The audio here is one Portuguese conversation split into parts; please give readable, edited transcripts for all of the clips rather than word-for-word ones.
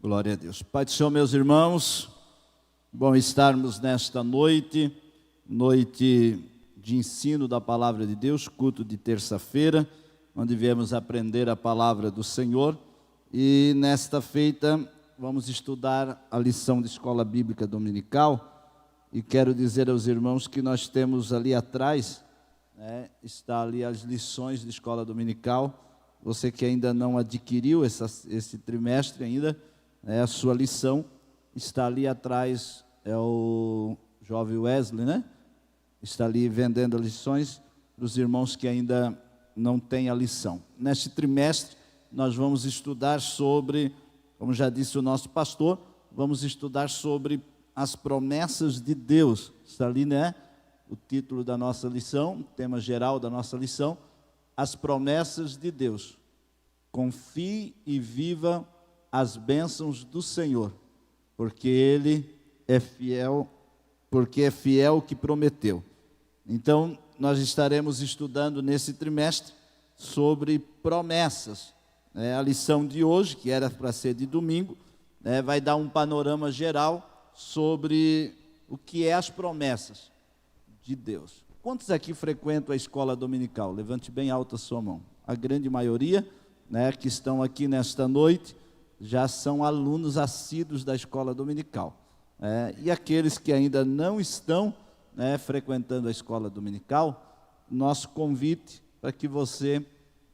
Glória a Deus. Pai do Senhor, meus irmãos, bom estarmos nesta noite de ensino da Palavra de Deus, culto de terça-feira, onde viemos aprender a Palavra do Senhor. E nesta feita vamos estudar a lição de Escola Bíblica Dominical. E quero dizer aos irmãos que nós temos ali atrás, está ali as lições de Escola Dominical. Você que ainda não adquiriu esse trimestre ainda, a sua lição está ali atrás, é o jovem Wesley, né? Está ali vendendo lições para os irmãos que ainda não têm a lição. Neste trimestre, nós vamos estudar sobre, como já disse o nosso pastor, vamos estudar sobre as promessas de Deus. Está ali, né? O título da nossa lição, o tema geral da nossa lição, as promessas de Deus. Confie e viva as bênçãos do Senhor, porque Ele é fiel, porque é fiel o que prometeu. Então, nós estaremos estudando nesse trimestre sobre promessas. A lição de hoje, que era para ser de domingo, vai dar um panorama geral sobre o que é as promessas de Deus. Quantos aqui frequentam a escola dominical? Levante bem alta a sua mão. A grande maioria, que estão aqui nesta noite, já são alunos assíduos da escola dominical. E aqueles que ainda não estão frequentando a escola dominical, nosso convite para que você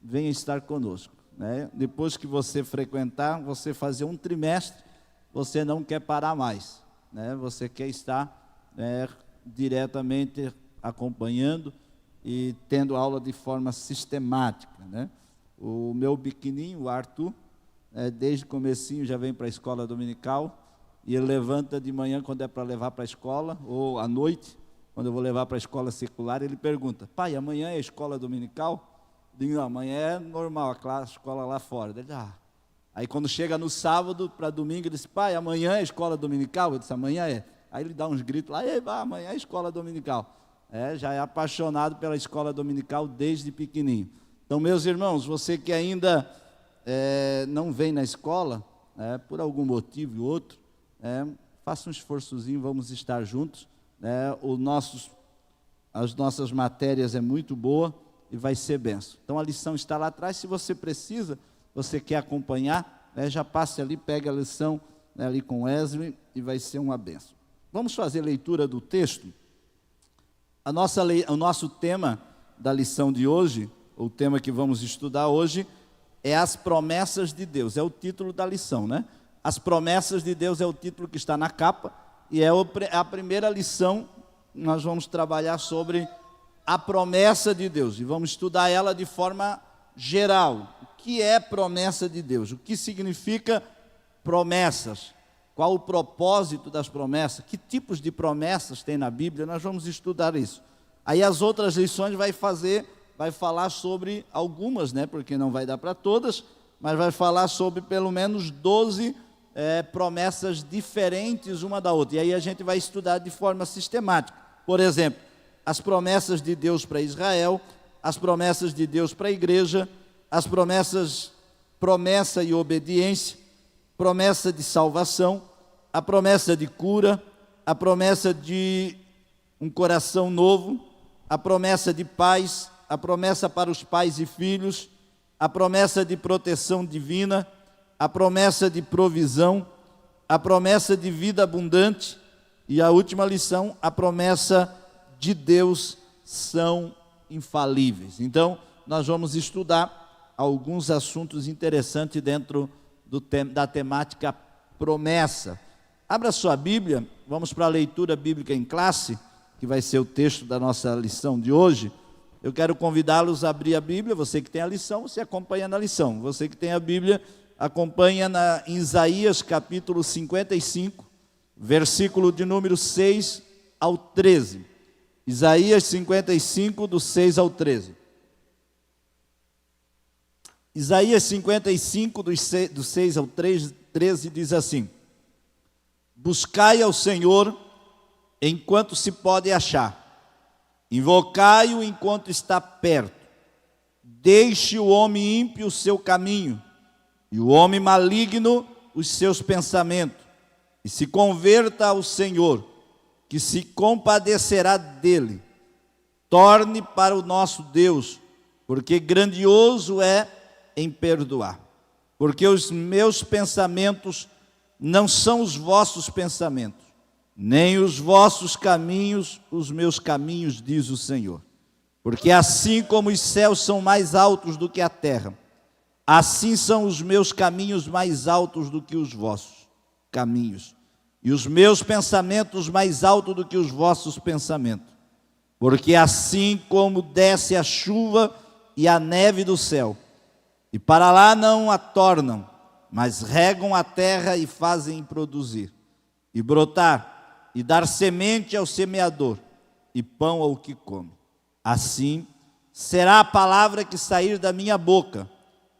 venha estar conosco. Depois que você frequentar, você fazer um trimestre, você não quer parar mais. Você quer estar diretamente acompanhando e tendo aula de forma sistemática. O meu pequenininho, o Arthur, desde o comecinho já vem para a escola dominical, e ele levanta de manhã quando é para levar para a escola, ou à noite, quando eu vou levar para a escola secular, ele pergunta: pai, amanhã é a escola dominical? Eu digo: não, amanhã é normal, a escola lá fora. Ele, Aí quando chega no sábado para domingo, ele diz: pai, amanhã é a escola dominical? Eu disse: amanhã é. Aí ele dá uns gritos lá: amanhã é a escola dominical. Já é apaixonado pela escola dominical desde pequenininho. Então, meus irmãos, você que ainda não vem na escola, por algum motivo ou outro, faça um esforçozinho, vamos estar juntos. As nossas matérias é muito boa e vai ser benção. Então a lição está lá atrás, se você precisa, você quer acompanhar, já passe ali, pega a lição ali com Wesley e vai ser uma benção. Vamos fazer leitura do texto. O nosso tema da lição de hoje, o tema que vamos estudar hoje, é as promessas de Deus, é o título da lição, As promessas de Deus é o título que está na capa, e é a primeira lição. Nós vamos trabalhar sobre a promessa de Deus, e vamos estudar ela de forma geral. O que é promessa de Deus? O que significa promessas? Qual o propósito das promessas? Que tipos de promessas tem na Bíblia? Nós vamos estudar isso. Aí as outras lições vai falar sobre algumas, porque não vai dar para todas, mas vai falar sobre pelo menos 12 promessas diferentes uma da outra. E aí a gente vai estudar de forma sistemática. Por exemplo, as promessas de Deus para Israel, as promessas de Deus para a igreja, as promessa e obediência, promessa de salvação, a promessa de cura, a promessa de um coração novo, a promessa de paz, a promessa para os pais e filhos, a promessa de proteção divina, a promessa de provisão, a promessa de vida abundante e a última lição, a promessa de Deus são infalíveis. Então, nós vamos estudar alguns assuntos interessantes dentro da temática promessa. Abra sua Bíblia, vamos para a leitura bíblica em classe, que vai ser o texto da nossa lição de hoje. Eu quero convidá-los a abrir a Bíblia. Você que tem a lição, você acompanha na lição. Você que tem a Bíblia, acompanha em Isaías capítulo 55, versículo de número 6 ao 13. Isaías 55, do 6 ao 13. Isaías 55, do 6 ao 13, diz assim: buscai ao Senhor enquanto se pode achar, invocai-o enquanto está perto. Deixe o homem ímpio o seu caminho, e o homem maligno os seus pensamentos e se converta ao Senhor, que se compadecerá dele. Torne para o nosso Deus, porque grandioso é em perdoar. Porque os meus pensamentos não são os vossos pensamentos, nem os vossos caminhos, os meus caminhos, diz o Senhor. Porque assim como os céus são mais altos do que a terra, assim são os meus caminhos mais altos do que os vossos caminhos, e os meus pensamentos mais altos do que os vossos pensamentos. Porque assim como desce a chuva e a neve do céu, e para lá não a tornam, mas regam a terra e fazem produzir, e brotar, e dar semente ao semeador, e pão ao que come. Assim será a palavra que sair da minha boca,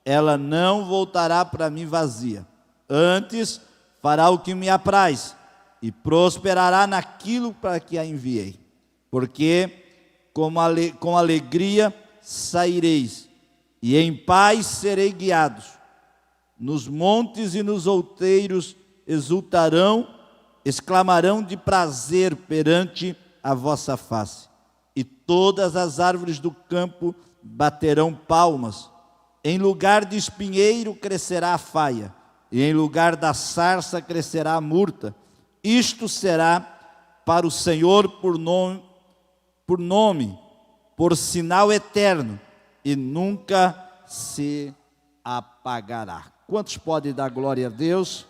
ela não voltará para mim vazia, antes fará o que me apraz, e prosperará naquilo para que a enviei. Porque com alegria saireis, e em paz serei guiados. Nos montes e nos outeiros exultarão, exclamarão de prazer perante a vossa face. E todas as árvores do campo baterão palmas. Em lugar de espinheiro crescerá a faia, e em lugar da sarça crescerá a murta. Isto será para o Senhor por nome, por sinal eterno, e nunca se apagará. Quantos podem dar glória a Deus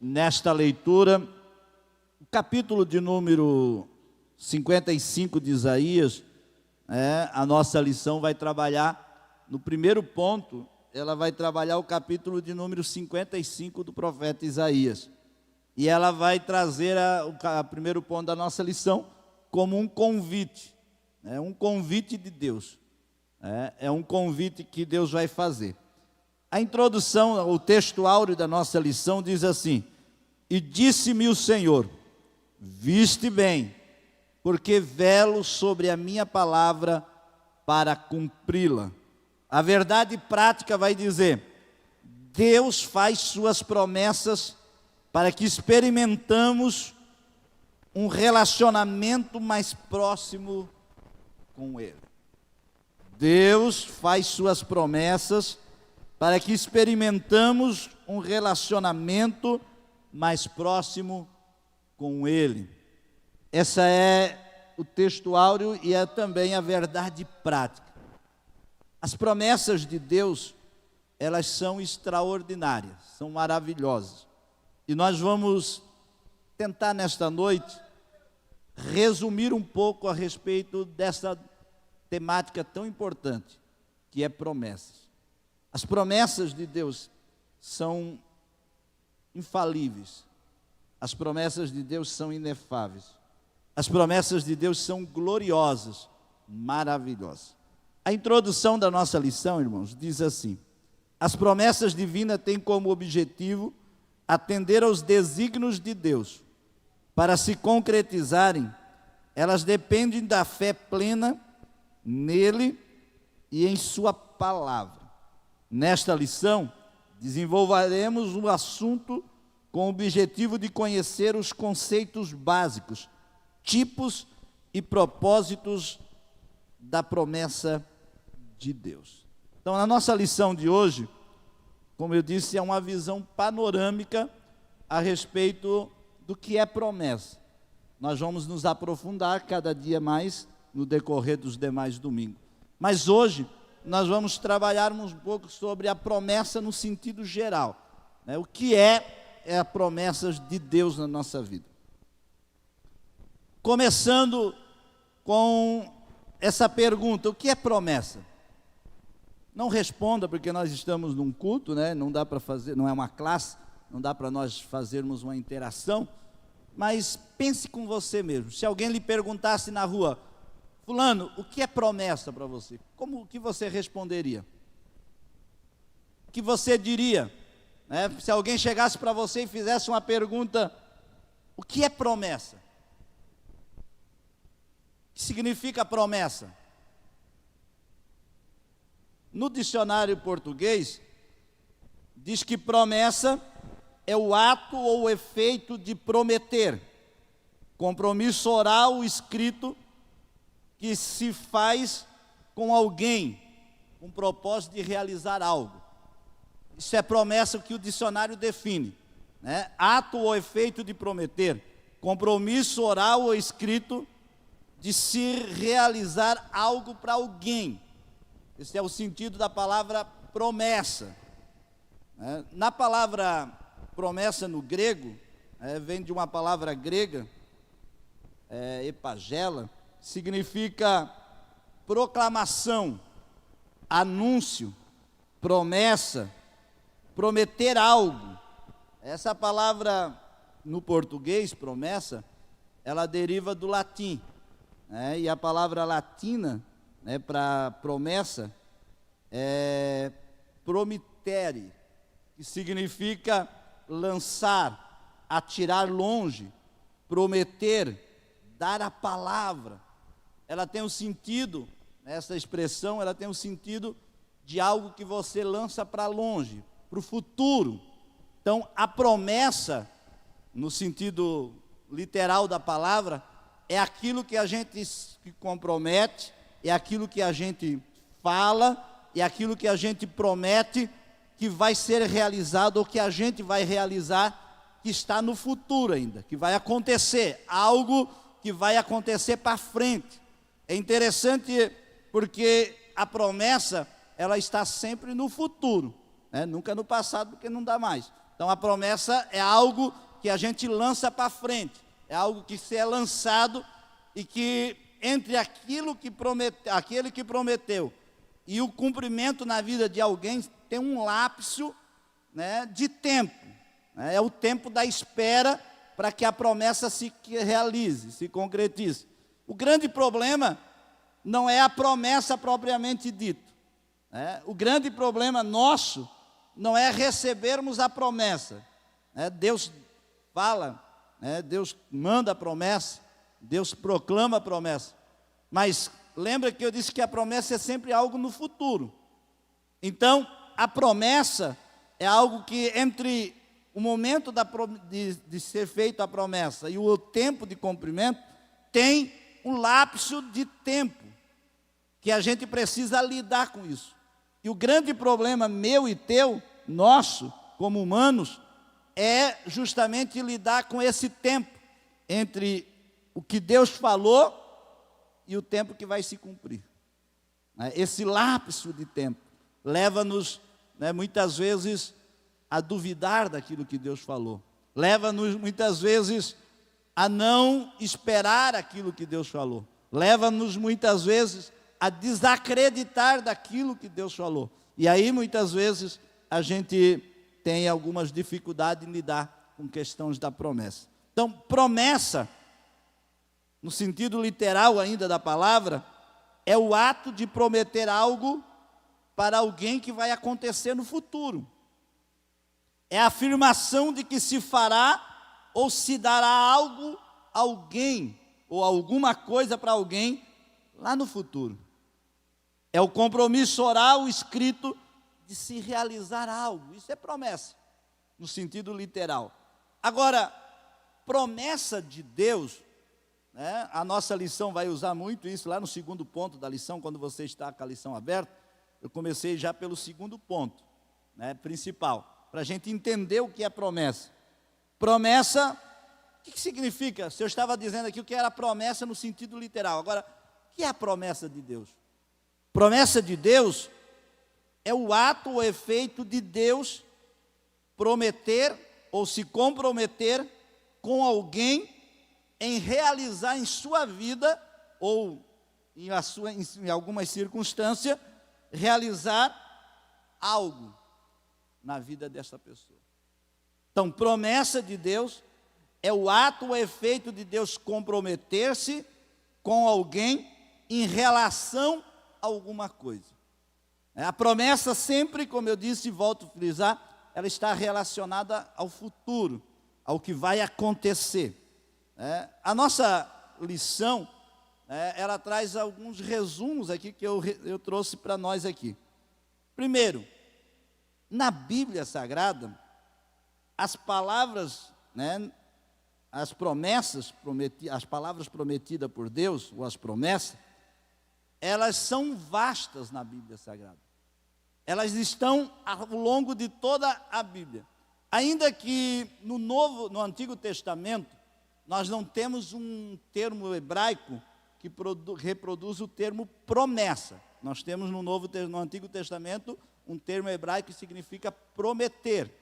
nesta leitura? O capítulo de número 55 de Isaías, a nossa lição vai trabalhar, no primeiro ponto, ela vai trabalhar o capítulo de número 55 do profeta Isaías. E ela vai trazer o primeiro ponto da nossa lição como um convite de Deus. É um convite que Deus vai fazer. A introdução, o texto áureo da nossa lição diz assim: e disse-me o Senhor, viste bem, porque velo sobre a minha palavra para cumpri-la. A verdade prática vai dizer: Deus faz suas promessas para que experimentamos um relacionamento mais próximo com Ele. Deus faz suas promessas para que experimentamos um relacionamento mais próximo com Ele. Essa é o texto áureo e é também a verdade prática. As promessas de Deus, elas são extraordinárias, são maravilhosas. E nós vamos tentar nesta noite resumir um pouco a respeito dessa temática tão importante, que é promessas. As promessas de Deus são infalíveis. As promessas de Deus são inefáveis. As promessas de Deus são gloriosas, maravilhosas. A introdução da nossa lição, irmãos, diz assim: as promessas divinas têm como objetivo atender aos desígnios de Deus. Para se concretizarem, elas dependem da fé plena nele e em sua palavra. Nesta lição, desenvolveremos um assunto com o objetivo de conhecer os conceitos básicos, tipos e propósitos da promessa de Deus. Então, na nossa lição de hoje, como eu disse, é uma visão panorâmica a respeito do que é promessa. Nós vamos nos aprofundar cada dia mais no decorrer dos demais domingos. Mas hoje nós vamos trabalhar um pouco sobre a promessa no sentido geral, O que é a promessa de Deus na nossa vida. Começando com essa pergunta: o que é promessa? Não responda, porque nós estamos num culto, Não dá para fazer, não é uma classe, não dá para nós fazermos uma interação, mas pense com você mesmo. Se alguém lhe perguntasse na rua: fulano, o que é promessa para você? Como que você responderia? O que você diria? Se alguém chegasse para você e fizesse uma pergunta: o que é promessa? O que significa promessa? No dicionário português, diz que promessa é o ato ou o efeito de prometer. Compromisso oral escrito que se faz com alguém, com o propósito de realizar algo. Isso é promessa que o dicionário define, né? Ato ou efeito de prometer. Compromisso oral ou escrito de se realizar algo para alguém. Esse é o sentido da palavra promessa. Na palavra promessa no grego, vem de uma palavra grega, epagela, significa proclamação, anúncio, promessa, prometer algo. Essa palavra no português, promessa, ela deriva do latim, e a palavra latina, para promessa é promittere, que significa lançar, atirar longe, prometer, dar a palavra. Ela tem um sentido, essa expressão, ela tem um sentido de algo que você lança para longe, para o futuro. Então, a promessa, no sentido literal da palavra, é aquilo que a gente se compromete, é aquilo que a gente fala, é aquilo que a gente promete que vai ser realizado, ou que a gente vai realizar, que está no futuro ainda, que vai acontecer, algo que vai acontecer para frente. É interessante porque a promessa, ela está sempre no futuro, nunca no passado, porque não dá mais. Então a promessa é algo que a gente lança para frente, é algo que se é lançado e que entre aquele que prometeu e o cumprimento na vida de alguém tem um lapso, de tempo, é o tempo da espera para que a promessa se realize, se concretize. O grande problema não é a promessa propriamente dita, o grande problema nosso não é recebermos a promessa, Deus fala, Deus manda a promessa, Deus proclama a promessa, mas lembra que eu disse que a promessa é sempre algo no futuro. Então, a promessa é algo que entre o momento de ser feita a promessa e o tempo de cumprimento, tem um lapso de tempo, que a gente precisa lidar com isso. E o grande problema meu e teu, nosso, como humanos, é justamente lidar com esse tempo, entre o que Deus falou e o tempo que vai se cumprir. Esse lapso de tempo leva-nos, muitas vezes, a duvidar daquilo que Deus falou. Leva-nos, muitas vezes, a não esperar aquilo que Deus falou. Leva-nos, muitas vezes, a desacreditar daquilo que Deus falou. E aí, muitas vezes, a gente tem algumas dificuldades em lidar com questões da promessa. Então, promessa, no sentido literal ainda da palavra, é o ato de prometer algo para alguém que vai acontecer no futuro. É a afirmação de que se fará ou se dará algo a alguém, ou alguma coisa para alguém lá no futuro. É o compromisso oral escrito de se realizar algo. Isso é promessa, no sentido literal. Agora, promessa de Deus, a nossa lição vai usar muito isso, lá no segundo ponto da lição, quando você está com a lição aberta, eu comecei já pelo segundo ponto, principal, para a gente entender o que é promessa. Promessa, o que significa? Se eu estava dizendo aqui o que era promessa no sentido literal, agora, o que é a promessa de Deus? Promessa de Deus é o ato ou efeito de Deus prometer ou se comprometer com alguém em realizar em sua vida, ou em algumas circunstâncias, realizar algo na vida dessa pessoa. Então, promessa de Deus é o ato ou efeito de Deus comprometer-se com alguém em relação a alguma coisa. A promessa sempre, como eu disse e volto a frisar, ela está relacionada ao futuro, ao que vai acontecer. A nossa lição, ela traz alguns resumos aqui que eu trouxe para nós aqui. Primeiro, na Bíblia Sagrada, as palavras, né, as promessas, as palavras prometidas por Deus, ou as promessas, elas são vastas na Bíblia Sagrada. Elas estão ao longo de toda a Bíblia. Ainda que no Antigo Testamento, nós não temos um termo hebraico que reproduz o termo promessa. Nós temos no Antigo Testamento um termo hebraico que significa prometer,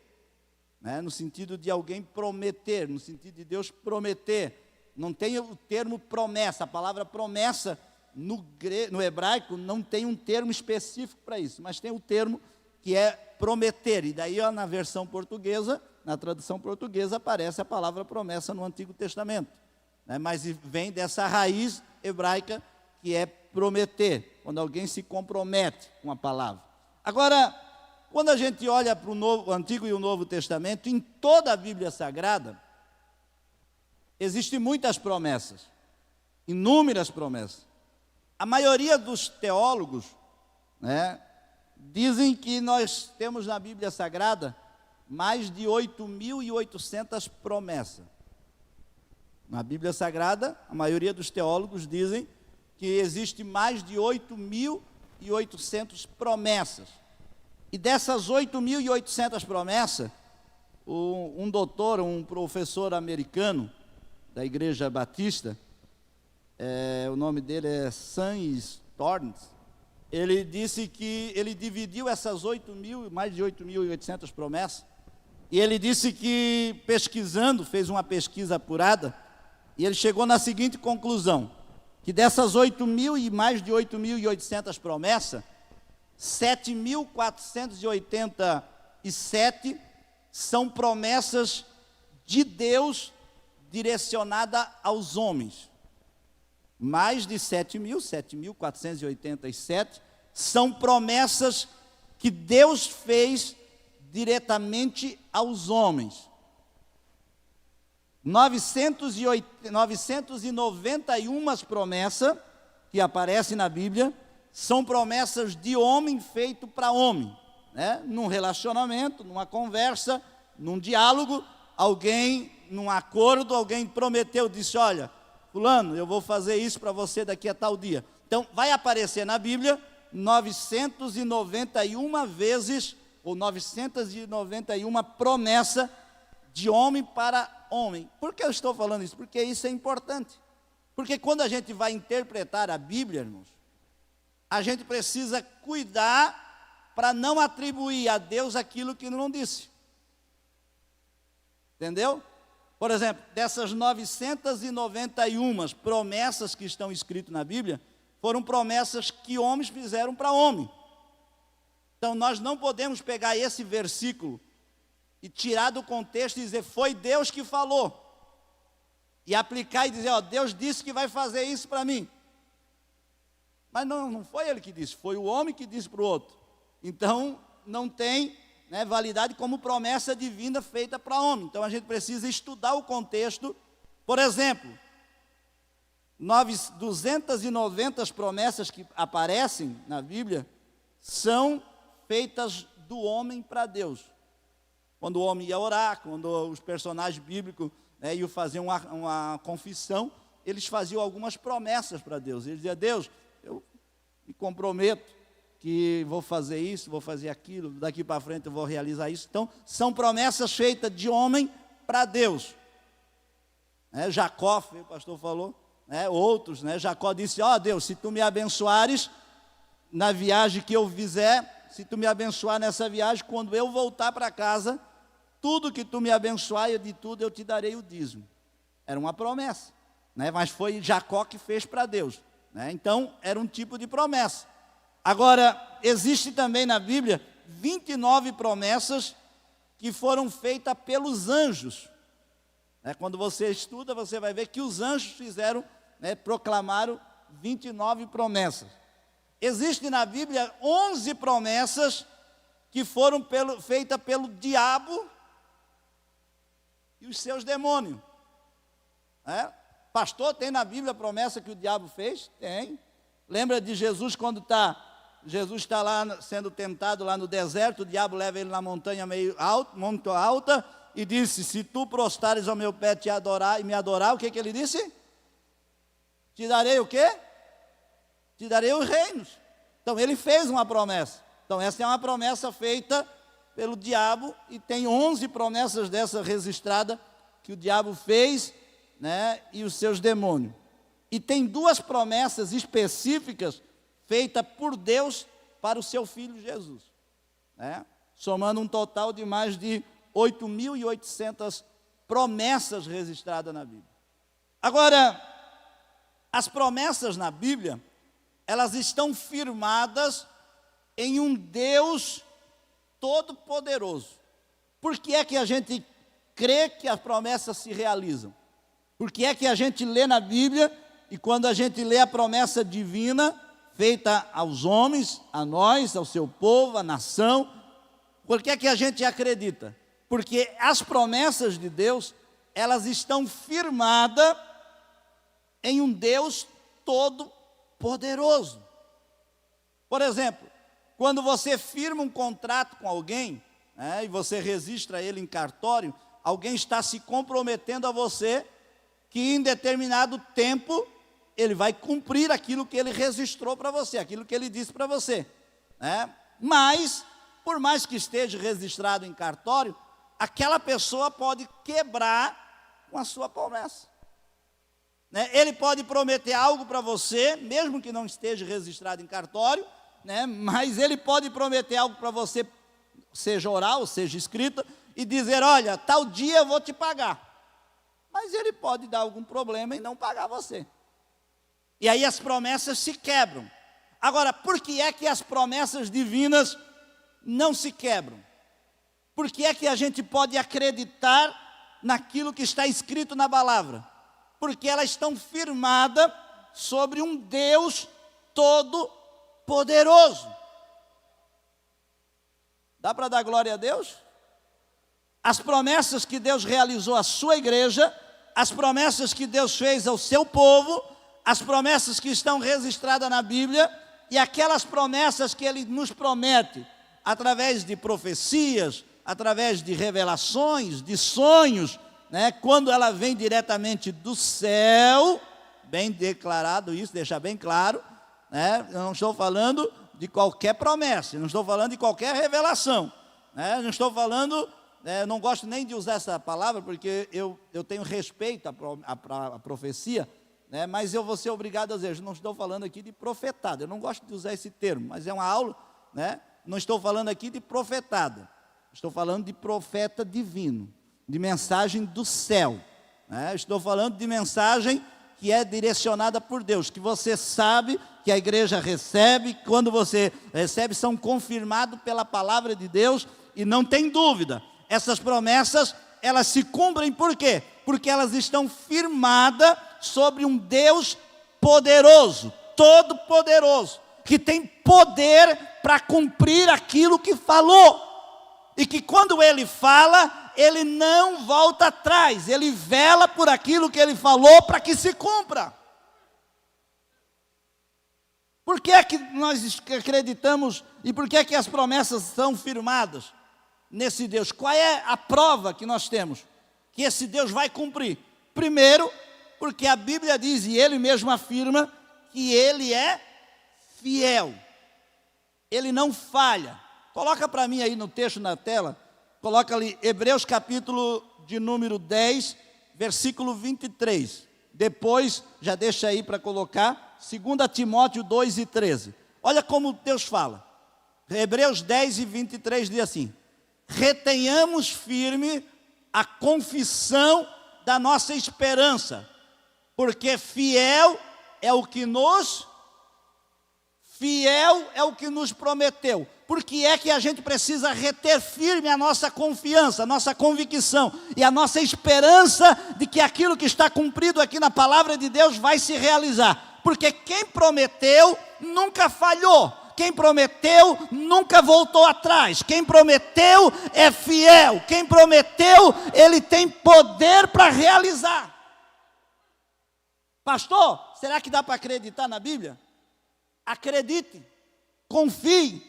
né? No sentido de alguém prometer, no sentido de Deus prometer. Não tem o termo promessa. A palavra promessa no hebraico não tem um termo específico para isso, mas tem o termo que é prometer. E daí, na versão portuguesa, na tradução portuguesa, aparece a palavra promessa no Antigo Testamento, né? Mas vem dessa raiz hebraica que é prometer, quando alguém se compromete com a palavra. Agora, quando a gente olha para o Antigo e o Novo Testamento, em toda a Bíblia Sagrada, existem muitas promessas, inúmeras promessas. A maioria dos teólogos, né, dizem que nós temos na Bíblia Sagrada mais de 8.800 promessas. Na Bíblia Sagrada, a maioria dos teólogos dizem que existe mais de 8.800 promessas. E dessas 8.800 promessas, um doutor, um professor americano da Igreja Batista, o nome dele é Sam Storms, ele disse que ele dividiu essas mais de 8.800 promessas, e ele disse que pesquisando, fez uma pesquisa apurada, e ele chegou na seguinte conclusão, que dessas mais de 8.800 promessas, 7.487 são promessas de Deus direcionadas aos homens. Mais de 7.487 são promessas que Deus fez diretamente aos homens. 991 promessas que aparecem na Bíblia são promessas de homem feito para homem, né? Num relacionamento, numa conversa, num diálogo, alguém, num acordo, alguém prometeu, disse, olha, fulano, eu vou fazer isso para você daqui a tal dia. Então, vai aparecer na Bíblia 991 vezes, ou 991 promessas de homem para homem. Por que eu estou falando isso? Porque isso é importante. Porque quando a gente vai interpretar a Bíblia, irmãos, a gente precisa cuidar para não atribuir a Deus aquilo que não disse. Entendeu? Por exemplo, dessas 991 promessas que estão escritas na Bíblia, foram promessas que homens fizeram para homem. Então, nós não podemos pegar esse versículo e tirar do contexto e dizer, foi Deus que falou. E aplicar e dizer, ó, Deus disse que vai fazer isso para mim. Mas não foi ele que disse, foi o homem que disse para o outro. Então, não tem, né, validade como promessa divina feita para homem. Então, a gente precisa estudar o contexto. Por exemplo, 290 promessas que aparecem na Bíblia são feitas do homem para Deus. Quando o homem ia orar, quando os personagens bíblicos, né, iam fazer uma confissão, eles faziam algumas promessas para Deus. Eles diziam, Deus, eu me comprometo que vou fazer isso, vou fazer aquilo, daqui para frente eu vou realizar isso. Então, são promessas feitas de homem para Deus. Jacó, o pastor falou, outros, Jacó disse, ó Deus, se tu me abençoares na viagem que eu fizer, se tu me abençoar nessa viagem, quando eu voltar para casa, tudo que tu me abençoar, de tudo eu te darei o dízimo. Era uma promessa, mas foi Jacó que fez para Deus. Então, era um tipo de promessa. Agora, existe também na Bíblia 29 promessas que foram feitas pelos anjos. Quando você estuda, você vai ver que os anjos fizeram, proclamaram 29 promessas. Existem na Bíblia 11 promessas que foram feitas pelo diabo e os seus demônios. Pastor, tem na Bíblia a promessa que o diabo fez? Tem. Lembra de Jesus quando Jesus está lá sendo tentado lá no deserto, o diabo leva ele na montanha muito alta, e disse: se tu prostrares ao meu pé te adorar e me adorar, o que ele disse? Te darei o quê? Te darei os reinos. Então ele fez uma promessa. Então essa é uma promessa feita pelo diabo, e tem 11 promessas dessa registrada que o diabo fez, né, e os seus demônios. E tem 2 promessas específicas feitas por Deus para o seu filho Jesus, né, somando um total de mais de 8.800 promessas registradas na Bíblia. Agora, as promessas na Bíblia, elas estão firmadas em um Deus todo-poderoso. Por que é que a gente crê que as promessas se realizam? Por que é que a gente lê na Bíblia, e quando a gente lê a promessa divina, feita aos homens, a nós, ao seu povo, à nação, por que é que a gente acredita? Porque as promessas de Deus, elas estão firmadas em um Deus todo-poderoso. Por exemplo, quando você firma um contrato com alguém, né, e você registra ele em cartório, alguém está se comprometendo a você que em determinado tempo ele vai cumprir aquilo que ele registrou para você, aquilo que ele disse para você, né? Mas, por mais que esteja registrado em cartório, aquela pessoa pode quebrar com a sua promessa, né? Ele pode prometer algo para você, mesmo que não esteja registrado em cartório, né? Mas ele pode prometer algo para você, seja oral, seja escrita, e dizer: olha, tal dia eu vou te pagar. Mas ele pode dar algum problema e não pagar você. E aí as promessas se quebram. Agora, por que é que as promessas divinas não se quebram? Por que é que a gente pode acreditar naquilo que está escrito na palavra? Porque elas estão firmadas sobre um Deus todo-poderoso. Dá para dar glória a Deus? As promessas que Deus realizou à sua igreja, as promessas que Deus fez ao seu povo, as promessas que estão registradas na Bíblia, e aquelas promessas que Ele nos promete, através de profecias, através de revelações, de sonhos, né, quando ela vem diretamente do céu, bem declarado isso, deixa bem claro, né, eu não estou falando de qualquer promessa, eu não estou falando de qualquer revelação, né, eu não estou falando, eu não gosto nem de usar essa palavra, porque eu tenho respeito à profecia, né, mas eu vou ser obrigado a dizer, não estou falando aqui de profetada, eu não gosto de usar esse termo, mas é uma aula, né, não estou falando aqui de profetada, estou falando de profeta divino, de mensagem do céu, né, estou falando de mensagem que é direcionada por Deus, que você sabe que a igreja recebe, quando você recebe, são confirmados pela palavra de Deus, e não tem dúvida, essas promessas, elas se cumprem por quê? Porque elas estão firmadas sobre um Deus poderoso, todo-poderoso, que tem poder para cumprir aquilo que falou, e que quando Ele fala, Ele não volta atrás, Ele vela por aquilo que Ele falou para que se cumpra. Por que é que nós acreditamos, e por que é que as promessas são firmadas nesse Deus? Qual é a prova que nós temos que esse Deus vai cumprir? Primeiro, porque a Bíblia diz, e Ele mesmo afirma, que Ele é fiel, Ele não falha. Coloca para mim aí no texto na tela, coloca ali Hebreus capítulo de número 10, versículo 23. Depois, já deixa aí para colocar, 2 Timóteo 2 e 13. Olha como Deus fala. Hebreus 10 e 23 diz assim: retenhamos firme a confissão da nossa esperança, porque fiel é o que nos prometeu. Por que é que a gente precisa reter firme a nossa confiança, a nossa convicção e a nossa esperança de que aquilo que está cumprido aqui na palavra de Deus vai se realizar? Porque quem prometeu nunca falhou, quem prometeu nunca voltou atrás, quem prometeu é fiel, quem prometeu, ele tem poder para realizar. Pastor, será que dá para acreditar na Bíblia? Acredite, confie,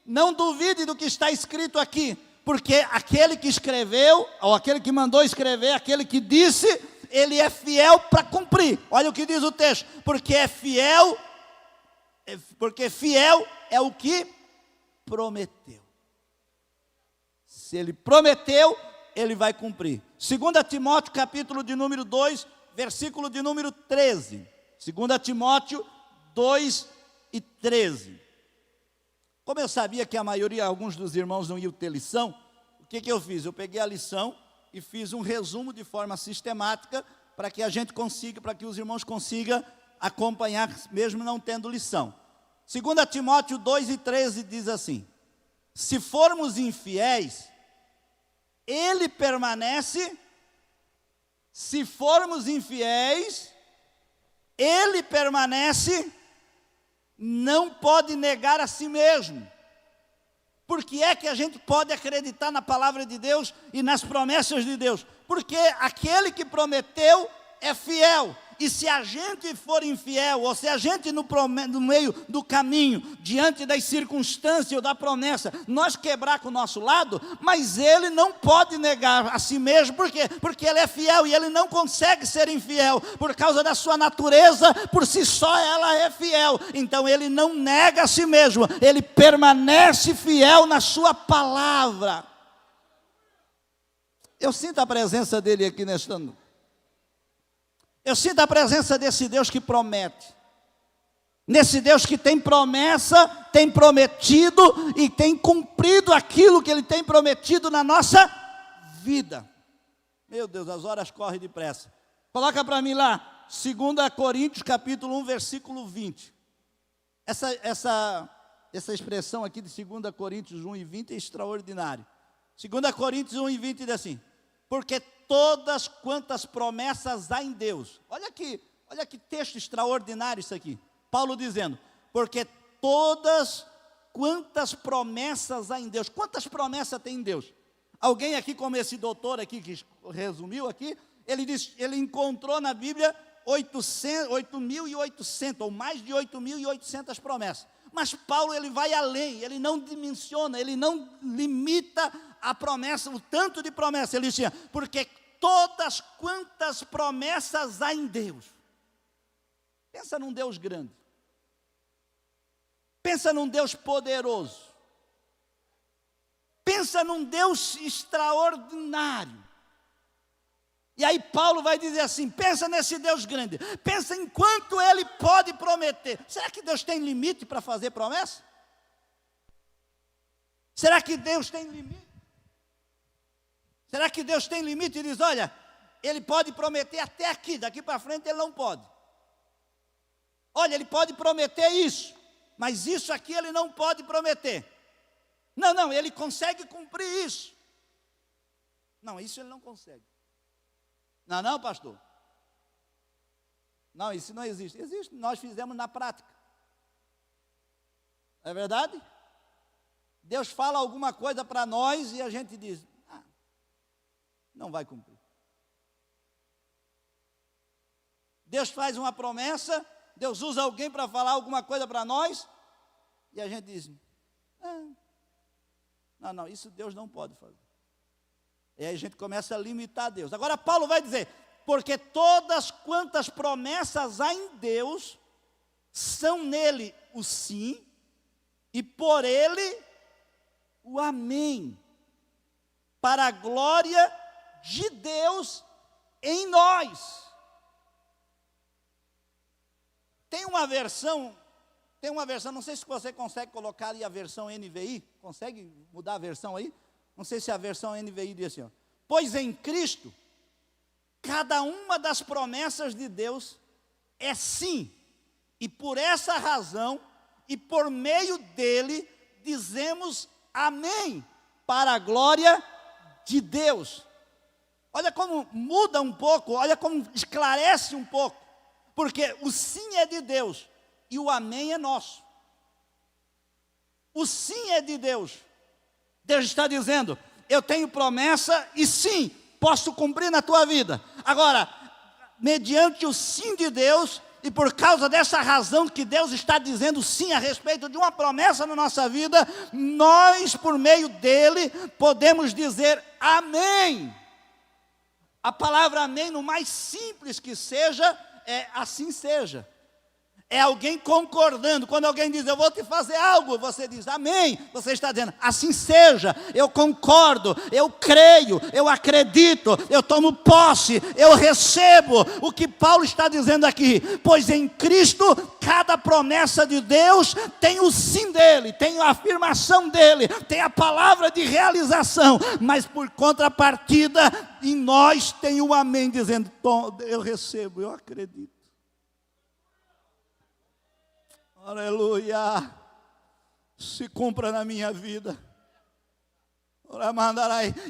não duvide do que está escrito aqui, porque aquele que escreveu, ou aquele que mandou escrever, aquele que disse, ele é fiel para cumprir. Olha o que diz o texto, porque fiel é o que prometeu. Se ele prometeu, ele vai cumprir. 2 Timóteo, capítulo de número 2, versículo de número 13. 2 Timóteo 2 e 13. Como eu sabia que alguns dos irmãos não iam ter lição, o que eu fiz? Eu peguei a lição e fiz um resumo de forma sistemática para que a gente consiga, para que os irmãos consigam acompanhar, mesmo não tendo lição. 2 Timóteo 2 e 13 diz assim: se formos infiéis, ele permanece. Se formos infiéis, ele permanece, não pode negar a si mesmo. Por que é que a gente pode acreditar na palavra de Deus e nas promessas de Deus? Porque aquele que prometeu é fiel. E se a gente for infiel, ou se a gente no meio do caminho, diante das circunstâncias ou da promessa, nós quebrar com o nosso lado, mas ele não pode negar a si mesmo. Por quê? Porque ele é fiel e ele não consegue ser infiel, por causa da sua natureza, por si só ela é fiel. Então ele não nega a si mesmo, ele permanece fiel na sua palavra. Eu sinto a presença dele aqui nesta noite. Eu sinto a presença desse Deus que promete, nesse Deus que tem promessa, tem prometido e tem cumprido aquilo que Ele tem prometido na nossa vida. Meu Deus, as horas correm depressa. Coloca para mim lá, 2 Coríntios capítulo 1, versículo 20. Essa expressão aqui de 2 Coríntios 1 e 20 é extraordinária. 2 Coríntios 1 e 20 diz assim: porque todas quantas promessas há em Deus. Olha que texto extraordinário isso aqui. Paulo dizendo, porque todas quantas promessas há em Deus. Quantas promessas tem em Deus? Alguém aqui, como esse doutor aqui, que resumiu aqui, ele encontrou na Bíblia 8.800, ou mais de 8.800 promessas. Mas Paulo, ele vai além, ele não dimensiona, ele não limita a promessa, o tanto de promessa. Ele dizia, porque todas quantas promessas há em Deus. Pensa num Deus grande. Pensa num Deus poderoso. Pensa num Deus extraordinário. E aí Paulo vai dizer assim, pensa nesse Deus grande, pensa em quanto Ele pode prometer. Será que Deus tem limite para fazer promessa? Será que Deus tem limite? Será que Deus tem limite e diz, olha, Ele pode prometer até aqui, daqui para frente Ele não pode. Olha, Ele pode prometer isso, mas isso aqui Ele não pode prometer. Não, Ele consegue cumprir isso. Não, isso Ele não consegue. Não, pastor. Não, isso não existe. Existe, nós fizemos na prática. É verdade? Deus fala alguma coisa para nós e a gente diz, não vai cumprir. Deus faz uma promessa, Deus usa alguém para falar alguma coisa para nós, e a gente diz, não, isso Deus não pode fazer. E aí a gente começa a limitar Deus. Agora Paulo vai dizer, porque todas quantas promessas há em Deus, são nele o sim, e por ele o amém, para a glória de Deus em nós. Tem uma versão, não sei se você consegue colocar aí a versão NVI, consegue mudar a versão aí? Não sei se a versão NVI diz assim, ó, pois em Cristo, cada uma das promessas de Deus é sim, e por essa razão, e por meio dele, dizemos amém, para a glória de Deus. Olha como muda um pouco, olha como esclarece um pouco, porque o sim é de Deus, e o amém é nosso. O sim é de Deus. Deus está dizendo, eu tenho promessa e sim, posso cumprir na tua vida. Agora, mediante o sim de Deus, E por causa dessa razão que Deus está dizendo sim a respeito de uma promessa na nossa vida, nós, por meio dele, podemos dizer amém. A palavra amém, no mais simples que seja, é assim seja. É alguém concordando. Quando alguém diz, eu vou te fazer algo, você diz, amém. Você está dizendo, assim seja, eu concordo, eu creio, eu acredito, eu tomo posse, eu recebo. O que Paulo está dizendo aqui, pois em Cristo, cada promessa de Deus tem o sim dele, tem a afirmação dele, tem a palavra de realização, mas por contrapartida, em nós tem o amém, dizendo, eu recebo, eu acredito. Aleluia, se cumpra na minha vida.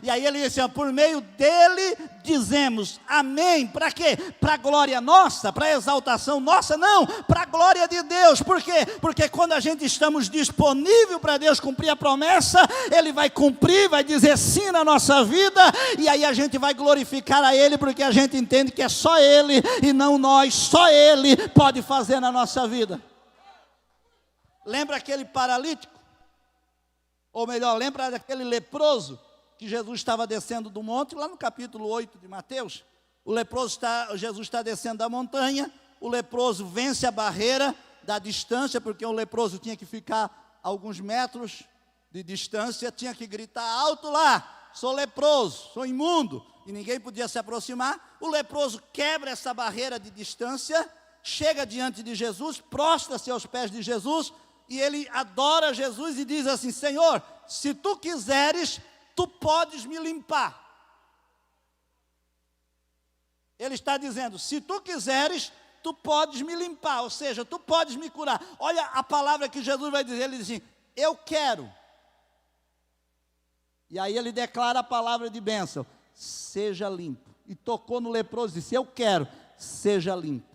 E aí ele disse, por meio dele dizemos amém. Para quê? Para a glória nossa, para a exaltação nossa? Não, para a glória de Deus. Por quê? Porque quando a gente estamos disponível para Deus cumprir a promessa, Ele vai cumprir, vai dizer sim na nossa vida, e aí a gente vai glorificar a Ele, porque a gente entende que é só Ele e não nós, só Ele pode fazer na nossa vida. Lembra aquele paralítico? Ou melhor, lembra daquele leproso que Jesus estava descendo do monte, lá no capítulo 8 de Mateus? Jesus está descendo da montanha, o leproso vence a barreira da distância, porque o leproso tinha que ficar a alguns metros de distância, tinha que gritar alto lá, sou leproso, sou imundo, e ninguém podia se aproximar. O leproso quebra essa barreira de distância, chega diante de Jesus, prostra-se aos pés de Jesus, e ele adora Jesus e diz assim, Senhor, se tu quiseres, tu podes me limpar. Ele está dizendo, se tu quiseres, tu podes me limpar, ou seja, tu podes me curar. Olha a palavra que Jesus vai dizer, ele diz assim, eu quero. E aí ele declara a palavra de bênção, seja limpo. E tocou no leproso e disse, eu quero, seja limpo.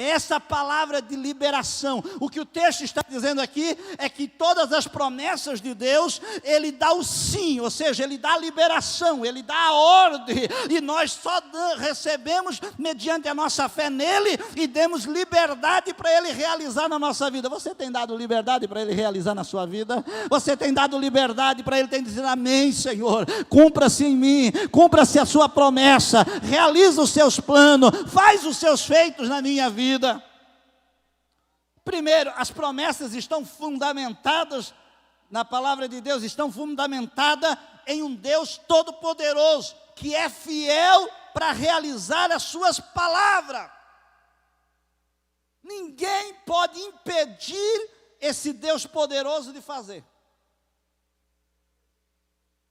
Essa palavra de liberação, o que o texto está dizendo aqui é que todas as promessas de Deus, Ele dá o sim, ou seja, Ele dá a liberação, Ele dá a ordem, e nós só recebemos mediante a nossa fé nele, e demos liberdade para Ele realizar na nossa vida. Você tem dado liberdade para Ele realizar na sua vida? Você tem dado liberdade para Ele, tem dizer amém, Senhor, cumpra-se em mim, cumpra-se a sua promessa, realiza os seus planos, faz os seus feitos na minha vida. Primeiro, as promessas estão fundamentadas na palavra de Deus, estão fundamentadas em um Deus todo-poderoso, que é fiel para realizar as suas palavras. Ninguém pode impedir esse Deus poderoso de fazer.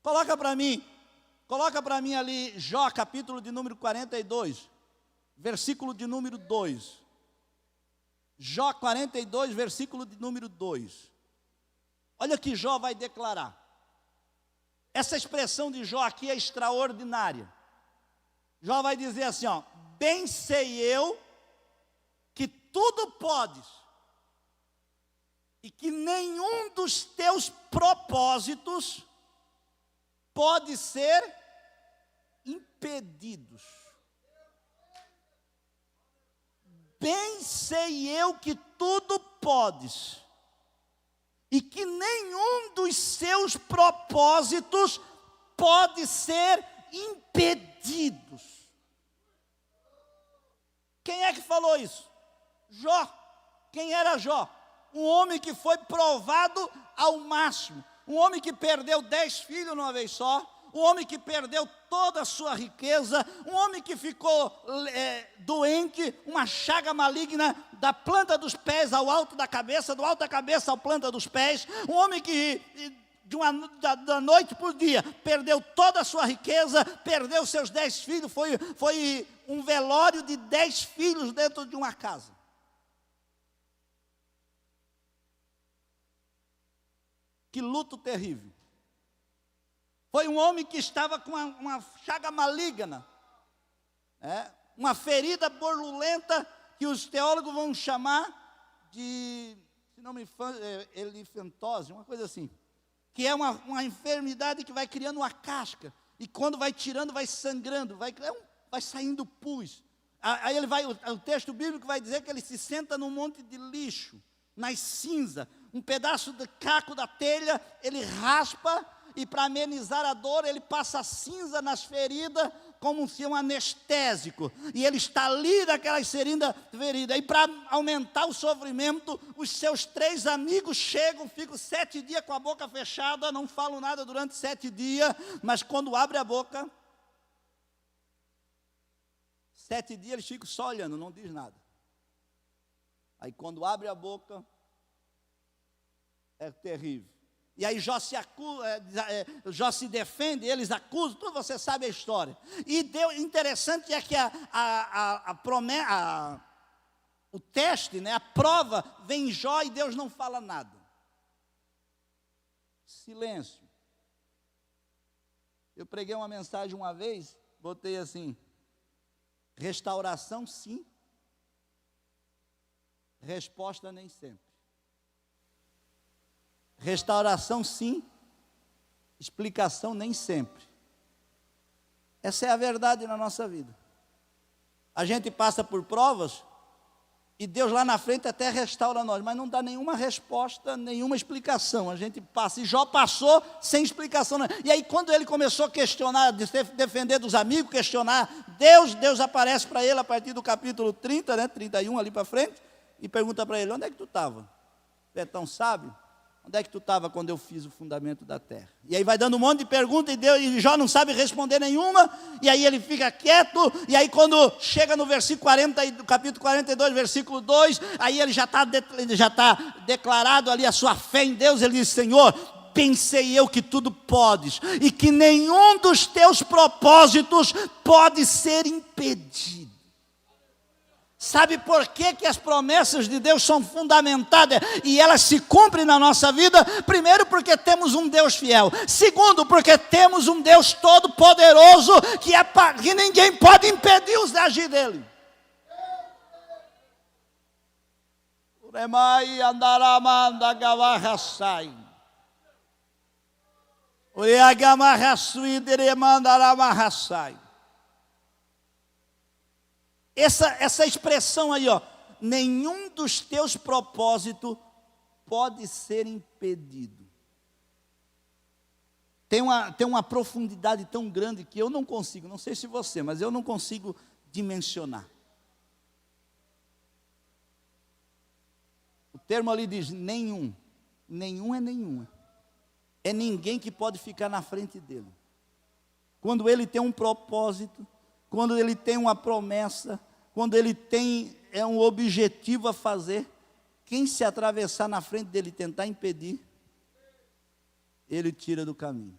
Coloca para mim ali Jó, capítulo de número 42, versículo de número 2. Jó 42, versículo de número 2. Olha o que Jó vai declarar. Essa expressão de Jó aqui é extraordinária. Jó vai dizer assim, ó, bem sei eu que tudo podes, e que nenhum dos teus propósitos pode ser impedidos. Bem sei eu que tudo podes, e que nenhum dos seus propósitos pode ser impedidos. Quem é que falou isso? Jó. Quem era Jó? Um homem que foi provado ao máximo, um homem que perdeu 10 filhos numa vez só, um homem que perdeu toda a sua riqueza, um homem que ficou doente, uma chaga maligna da planta dos pés ao alto da cabeça, do alto da cabeça à planta dos pés, um homem que da noite para o dia perdeu toda a sua riqueza, perdeu seus 10 filhos, foi um velório de 10 filhos dentro de uma casa. Que luto terrível. Foi um homem que estava com uma chaga maligna, uma ferida borulenta, que os teólogos vão chamar de, se não me engano, elefantose, uma coisa assim, que é uma enfermidade que vai criando uma casca, e quando vai tirando, vai sangrando, vai saindo pus. Aí ele vai, o texto bíblico vai dizer que ele se senta num monte de lixo, nas cinzas, um pedaço de caco da telha, ele raspa, e para amenizar a dor, ele passa cinza nas feridas, como se um anestésico, e ele está ali naquelas feridas, e para aumentar o sofrimento, os seus 3 amigos chegam, ficam 7 dias com a boca fechada, não falam nada durante 7 dias, mas quando abre a boca, 7 dias eles ficam só olhando, não diz nada. Aí quando abre a boca, é terrível. E aí Jó se defende, eles acusam, tudo você sabe a história. E interessante é que o teste, né, a prova, vem em Jó e Deus não fala nada. Silêncio. Eu preguei uma mensagem uma vez, botei assim: restauração sim, resposta nem sempre. Restauração sim, explicação nem sempre. Essa é a verdade na nossa vida. A gente passa por provas e Deus lá na frente até restaura nós, mas não dá nenhuma resposta, nenhuma explicação. A gente passa, e Jó passou sem explicação. E aí quando ele começou a questionar, defender dos amigos, questionar Deus aparece para ele a partir do capítulo 30, né, 31 ali para frente, e pergunta para ele: onde é que tu estava? Tu é tão sábio? Onde é que tu estava quando eu fiz o fundamento da terra? E aí vai dando um monte de perguntas, e Jó não sabe responder nenhuma, e aí ele fica quieto, e aí quando chega no versículo 40, do capítulo 42, versículo 2, aí ele já está declarado ali a sua fé em Deus. Ele diz: Senhor, pensei eu que tudo podes, e que nenhum dos teus propósitos pode ser impedido. Sabe por que as promessas de Deus são fundamentadas e elas se cumprem na nossa vida? Primeiro, porque temos um Deus fiel. Segundo, porque temos um Deus todo-poderoso que ninguém pode impedir os agir dele. Uremai andaramanda gavarrasai. Ureagamarrasui deremandaramahasai. Essa expressão aí, ó, nenhum dos teus propósitos pode ser impedido. Tem uma profundidade tão grande que eu não consigo, não sei se você, mas eu não consigo dimensionar. O termo ali diz nenhum. Nenhum é nenhum. É ninguém que pode ficar na frente dele. Quando ele tem um propósito, quando ele tem uma promessa, quando ele tem um objetivo a fazer, quem se atravessar na frente dele e tentar impedir, ele tira do caminho.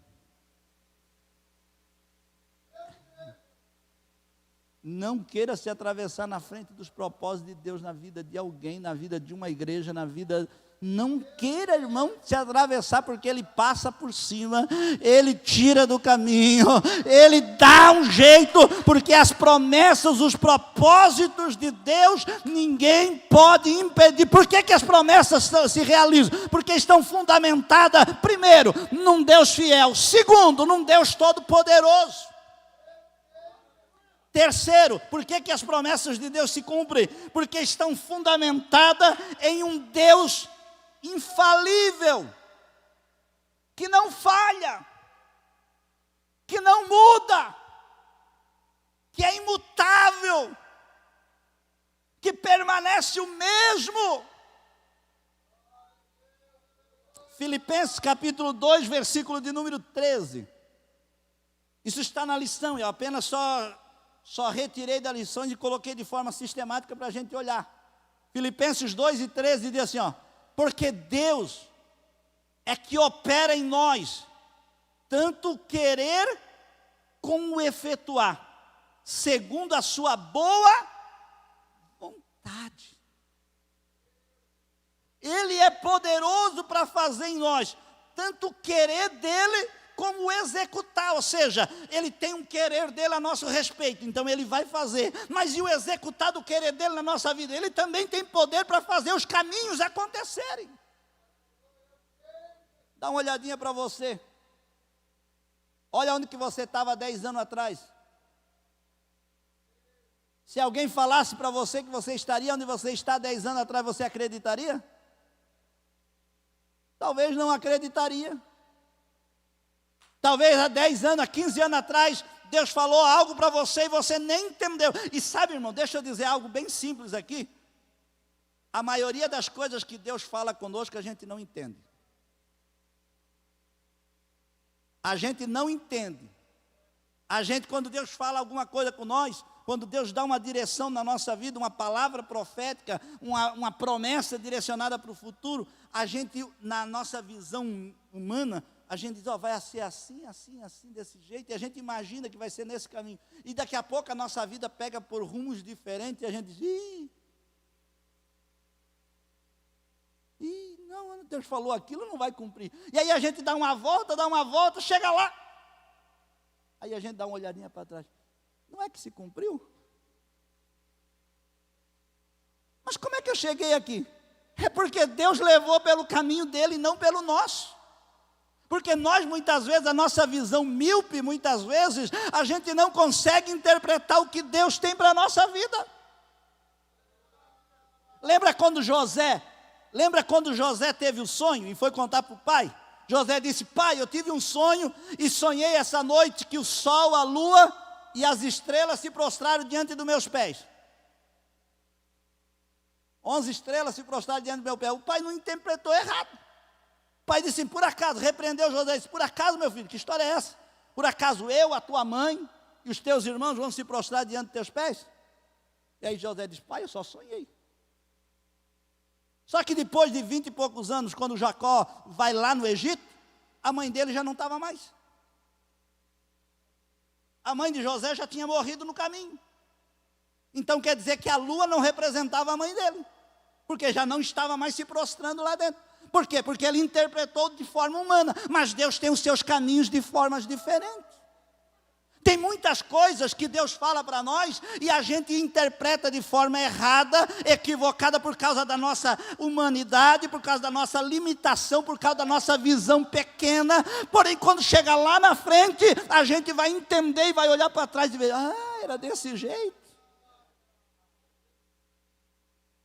Não queira se atravessar na frente dos propósitos de Deus na vida de alguém, na vida de uma igreja, na vida... Não queira, irmão, se atravessar, porque ele passa por cima, ele tira do caminho, ele dá um jeito, porque as promessas, os propósitos de Deus, ninguém pode impedir. Por que as promessas se realizam? Porque estão fundamentadas, primeiro, num Deus fiel, segundo, num Deus todo-poderoso. Terceiro, por que as promessas de Deus se cumprem? Porque estão fundamentadas em um Deus infalível, que não falha, que não muda, que é imutável, que permanece o mesmo. Filipenses capítulo 2, versículo de número 13. Isso está na lição, eu apenas só retirei da lição e coloquei de forma sistemática para a gente olhar. Filipenses 2 e 13 diz assim, ó: porque Deus é que opera em nós, tanto o querer como o efetuar, segundo a sua boa vontade. Ele é poderoso para fazer em nós, tanto o querer dele, como o executar, ou seja, ele tem um querer dele a nosso respeito, então ele vai fazer, mas e o executar do querer dele na nossa vida? Ele também tem poder para fazer os caminhos acontecerem. Dá uma olhadinha para você, olha onde que você estava 10 anos atrás, Se alguém falasse para você que você estaria onde você está 10 anos atrás, você acreditaria? Talvez não acreditaria. Talvez há 10 anos, há 15 anos atrás, Deus falou algo para você e você nem entendeu. E sabe, irmão, deixa eu dizer algo bem simples aqui. A maioria das coisas que Deus fala conosco, a gente não entende. A gente não entende. A gente, quando Deus fala alguma coisa com nós, quando Deus dá uma direção na nossa vida, uma palavra profética, uma promessa direcionada para o futuro, a gente, na nossa visão humana, a gente diz, vai ser assim, assim, assim, desse jeito, e a gente imagina que vai ser nesse caminho. E daqui a pouco a nossa vida pega por rumos diferentes, e a gente diz, não, Deus falou aquilo, não vai cumprir. E aí a gente dá uma volta, chega lá. Aí a gente dá uma olhadinha para trás. Não é que se cumpriu? Mas como é que eu cheguei aqui? É porque Deus levou pelo caminho dele e não pelo nosso. Porque nós, muitas vezes, a nossa visão míope, muitas vezes, a gente não consegue interpretar o que Deus tem para a nossa vida. Lembra quando José teve o sonho e foi contar para o pai? José disse, pai, eu tive um sonho e sonhei essa noite que o sol, a lua e as estrelas se prostraram diante dos meus pés. 11 estrelas se prostraram diante do meu pé. O pai não interpretou errado. O pai disse, por acaso, repreendeu José, disse, por acaso, meu filho, que história é essa? Por acaso eu, a tua mãe e os teus irmãos vão se prostrar diante dos teus pés? E aí José disse, pai, eu só sonhei. Só que depois de 20 e poucos anos, quando Jacó vai lá no Egito, a mãe dele já não estava mais. A mãe de José já tinha morrido no caminho. Então quer dizer que a lua não representava a mãe dele, porque já não estava mais se prostrando lá dentro. Por quê? Porque ele interpretou de forma humana, mas Deus tem os seus caminhos de formas diferentes. Tem muitas coisas que Deus fala para nós e a gente interpreta de forma errada, equivocada por causa da nossa humanidade, por causa da nossa limitação, por causa da nossa visão pequena. Porém, quando chega lá na frente, a gente vai entender e vai olhar para trás e ver, era desse jeito.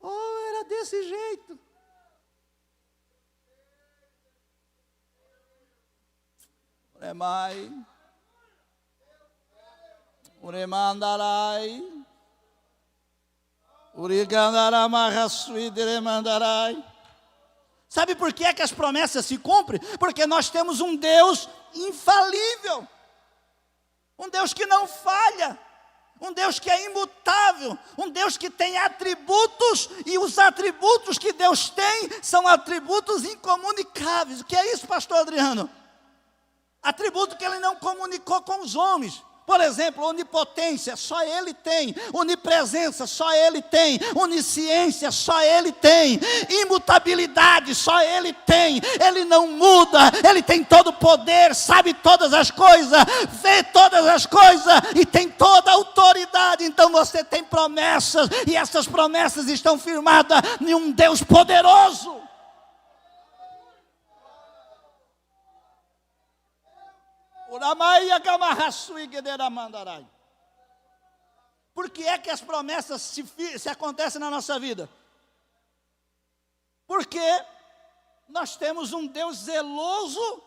Era desse jeito. Uremandarai, Urigandaramahasuideremandarai. Sabe por que é que as promessas se cumprem? Porque nós temos um Deus infalível, um Deus que não falha, um Deus que é imutável, um Deus que tem atributos, e os atributos que Deus tem são atributos incomunicáveis. O que é isso, pastor Adriano? Atributo que ele não comunicou com os homens. Por exemplo, onipotência, só Ele tem. Onipresença, só Ele tem. Onisciência, só Ele tem. Imutabilidade, só Ele tem. Ele não muda, Ele tem todo o poder, sabe todas as coisas, vê todas as coisas e tem toda a autoridade. Então você tem promessas, e essas promessas estão firmadas em um Deus poderoso. Por que é que as promessas se acontecem na nossa vida? Porque nós temos um Deus zeloso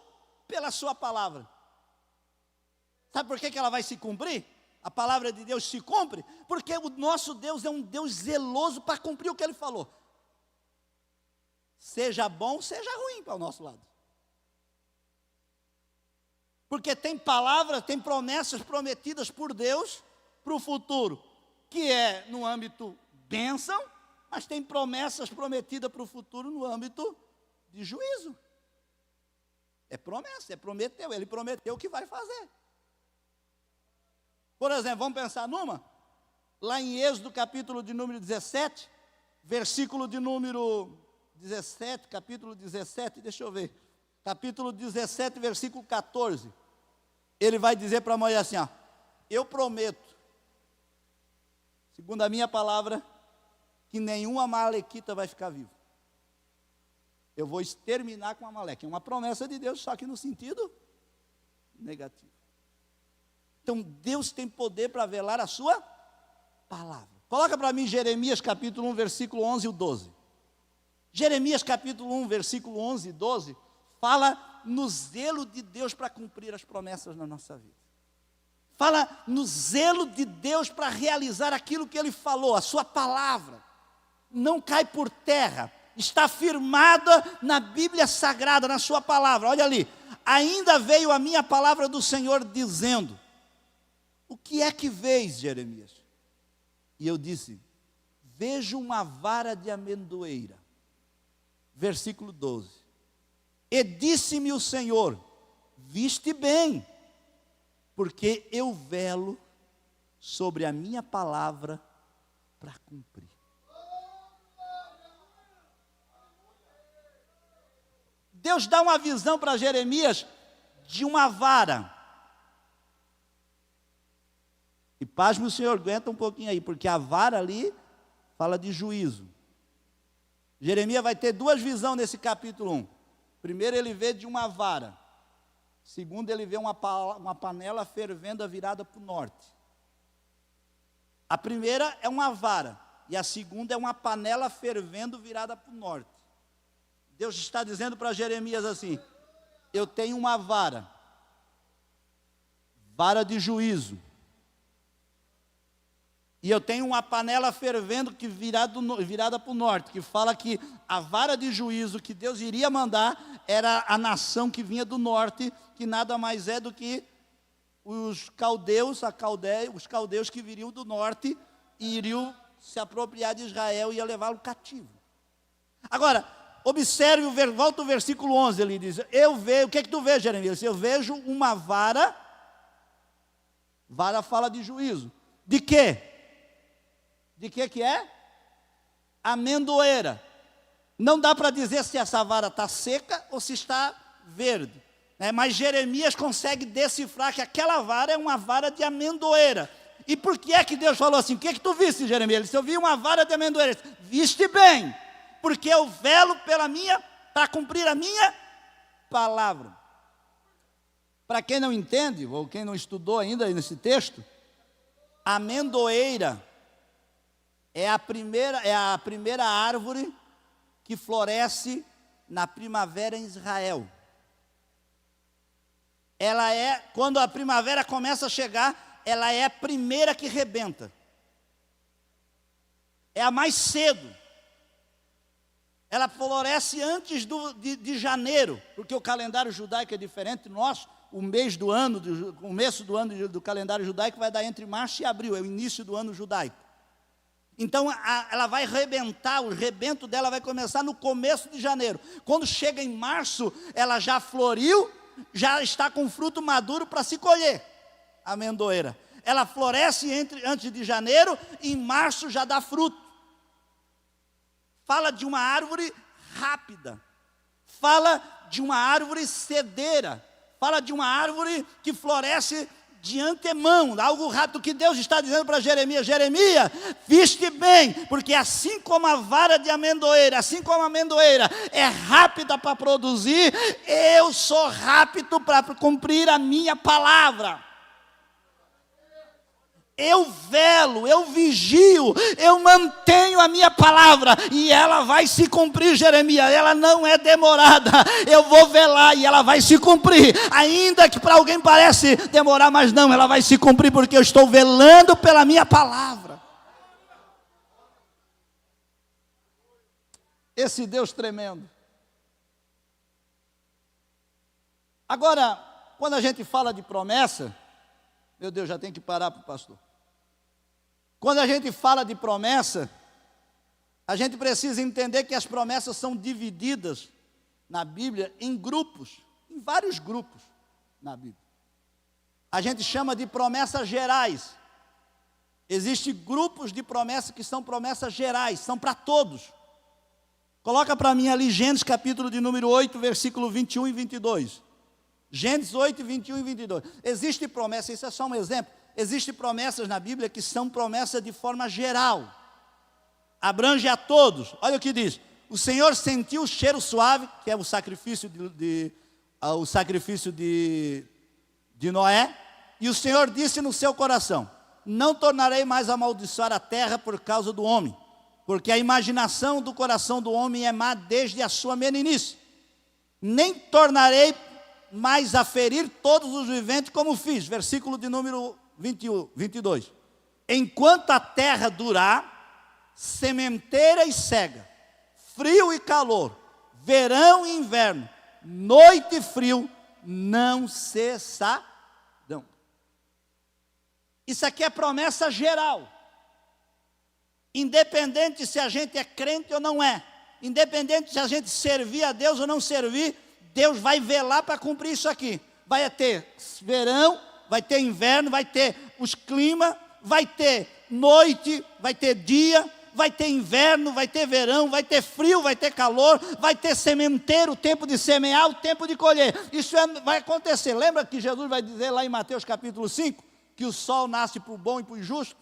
pela sua palavra. Sabe por que ela vai se cumprir? A palavra de Deus se cumpre porque o nosso Deus é um Deus zeloso para cumprir o que Ele falou. Seja bom, seja ruim para o nosso lado. Porque tem palavras, tem promessas prometidas por Deus para o futuro, que é no âmbito bênção, mas tem promessas prometidas para o futuro no âmbito de juízo. É promessa, ele prometeu que vai fazer. Por exemplo, vamos pensar numa, lá em Êxodo capítulo de número 17, versículo de número 17, capítulo 17, deixa eu ver. Capítulo 17, versículo 14, ele vai dizer para Moisés assim, eu prometo, segundo a minha palavra, que nenhum amalequita vai ficar vivo. Eu vou exterminar com Amaleque. É uma promessa de Deus, só que no sentido negativo. Então Deus tem poder para velar a sua palavra. Coloca para mim Jeremias capítulo 1, versículo 11 e 12. Jeremias capítulo 1, versículo 11 e 12, fala no zelo de Deus para cumprir as promessas na nossa vida. Fala no zelo de Deus para realizar aquilo que Ele falou, a sua palavra. Não cai por terra, está firmada na Bíblia Sagrada, na sua palavra. Olha ali, ainda veio a minha palavra do Senhor dizendo, o que é que vês, Jeremias? E eu disse, vejo uma vara de amendoeira. Versículo 12. E disse-me o Senhor, viste bem, porque eu velo sobre a minha palavra para cumprir. Deus dá uma visão para Jeremias de uma vara. E pasme o Senhor, aguenta um pouquinho aí, porque a vara ali fala de juízo. Jeremias vai ter duas visões nesse capítulo 1. Primeiro ele vê de uma vara. Segundo ele vê uma panela fervendo virada para o norte. A primeira é uma vara. E a segunda é uma panela fervendo virada para o norte. Deus está dizendo para Jeremias assim, eu tenho uma vara. Vara de juízo. E eu tenho uma panela fervendo que virada para o norte, que fala que a vara de juízo que Deus iria mandar era a nação que vinha do norte, que nada mais é do que os caldeus, os caldeus que viriam do norte e iriam se apropriar de Israel e ia levá-lo cativo. Agora, observe, volta o versículo 11, ele diz, o que é que tu vês, Jeremias? Eu vejo uma vara fala de juízo. De quê? De que é? Amendoeira. Não dá para dizer se essa vara está seca ou se está verde. Mas Jeremias consegue decifrar que aquela vara é uma vara de amendoeira. E por que é que Deus falou assim? O que é que tu viste, Jeremias? Ele disse, eu vi uma vara de amendoeira. Disse, viste bem, porque eu velo para cumprir a minha palavra. Para quem não entende, ou quem não estudou ainda nesse texto, amendoeira é a primeira árvore que floresce na primavera em Israel. Ela é, quando a primavera começa a chegar, ela é a primeira que rebenta. É a mais cedo. Ela floresce antes de janeiro, porque o calendário judaico é diferente do nosso. O mês do ano, o começo do ano do calendário judaico vai dar entre março e abril, é o início do ano judaico. Então ela vai rebentar, o rebento dela vai começar no começo de janeiro. Quando chega em março, ela já floriu, já está com fruto maduro para se colher, a amendoeira. Ela floresce antes de janeiro, e em março já dá fruto. Fala de uma árvore rápida, fala de uma árvore cedeira, fala de uma árvore que floresce de antemão, algo rápido, que Deus está dizendo para Jeremias, Jeremias, viste bem, porque assim como a vara de amendoeira, assim como a amendoeira é rápida para produzir, eu sou rápido para cumprir a minha palavra. Eu velo, eu vigio, eu mantenho a minha palavra, e ela vai se cumprir, Jeremias, ela não é demorada, eu vou velar e ela vai se cumprir, ainda que para alguém parece demorar, mas não, ela vai se cumprir, porque eu estou velando pela minha palavra. Esse Deus tremendo. Agora, quando a gente fala de promessa, meu Deus, já tem que parar para o pastor. Quando a gente fala de promessa, a gente precisa entender que as promessas são divididas na Bíblia em grupos, em vários grupos na Bíblia. A gente chama de promessas gerais. Existem grupos de promessas que são promessas gerais, são para todos. Coloca para mim ali Gênesis capítulo de número 8, versículo 21 e 22. Gênesis 8, 21 e 22. Existe promessa, isso é só um exemplo. Existem promessas na Bíblia que são promessas de forma geral. Abrange a todos. Olha o que diz. O Senhor sentiu o cheiro suave, que é o sacrifício de Noé. E o Senhor disse no seu coração, não tornarei mais a amaldiçoar a terra por causa do homem, porque a imaginação do coração do homem é má desde a sua meninice. Nem tornarei mais a ferir todos os viventes como fiz. Versículo de número 22. Enquanto a terra durar, sementeira e cega, frio e calor, verão e inverno, noite e frio, não cessarão. Isso aqui é promessa geral. Independente se a gente é crente ou não é, independente se a gente servir a Deus ou não servir, Deus vai velar para cumprir isso aqui. Vai ter verão, vai ter inverno, vai ter os climas, vai ter noite, vai ter dia, vai ter inverno, vai ter verão, vai ter frio, vai ter calor, vai ter sementeiro, o tempo de semear, o tempo de colher. Isso vai acontecer. Lembra que Jesus vai dizer lá em Mateus capítulo 5, que o sol nasce para o bom e para o injusto?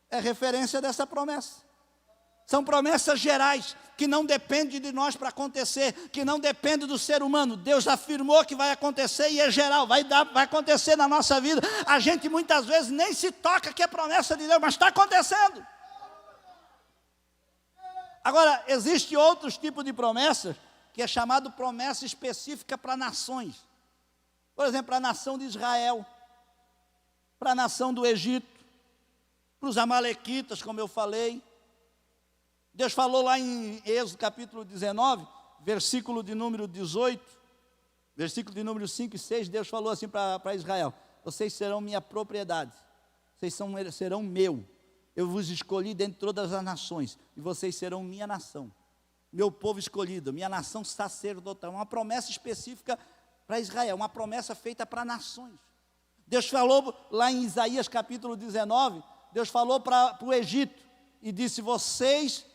É referência dessa promessa. São promessas gerais, que não dependem de nós para acontecer, que não dependem do ser humano. Deus afirmou que vai acontecer e é geral, vai acontecer na nossa vida. A gente muitas vezes nem se toca que é promessa de Deus, mas está acontecendo. Agora, existe outros tipos de promessas, que é chamado promessa específica para nações. Por exemplo, para a nação de Israel, para a nação do Egito, para os amalequitas, como eu falei. Deus falou lá em Êxodo capítulo 19, versículo de número 18, versículo de número 5 e 6, Deus falou assim para Israel: vocês serão minha propriedade, vocês serão meu, eu vos escolhi dentre todas as nações, e vocês serão minha nação, meu povo escolhido, minha nação sacerdotal. Uma promessa específica para Israel, uma promessa feita para nações. Deus falou lá em Isaías capítulo 19, Deus falou para o Egito, e disse: vocês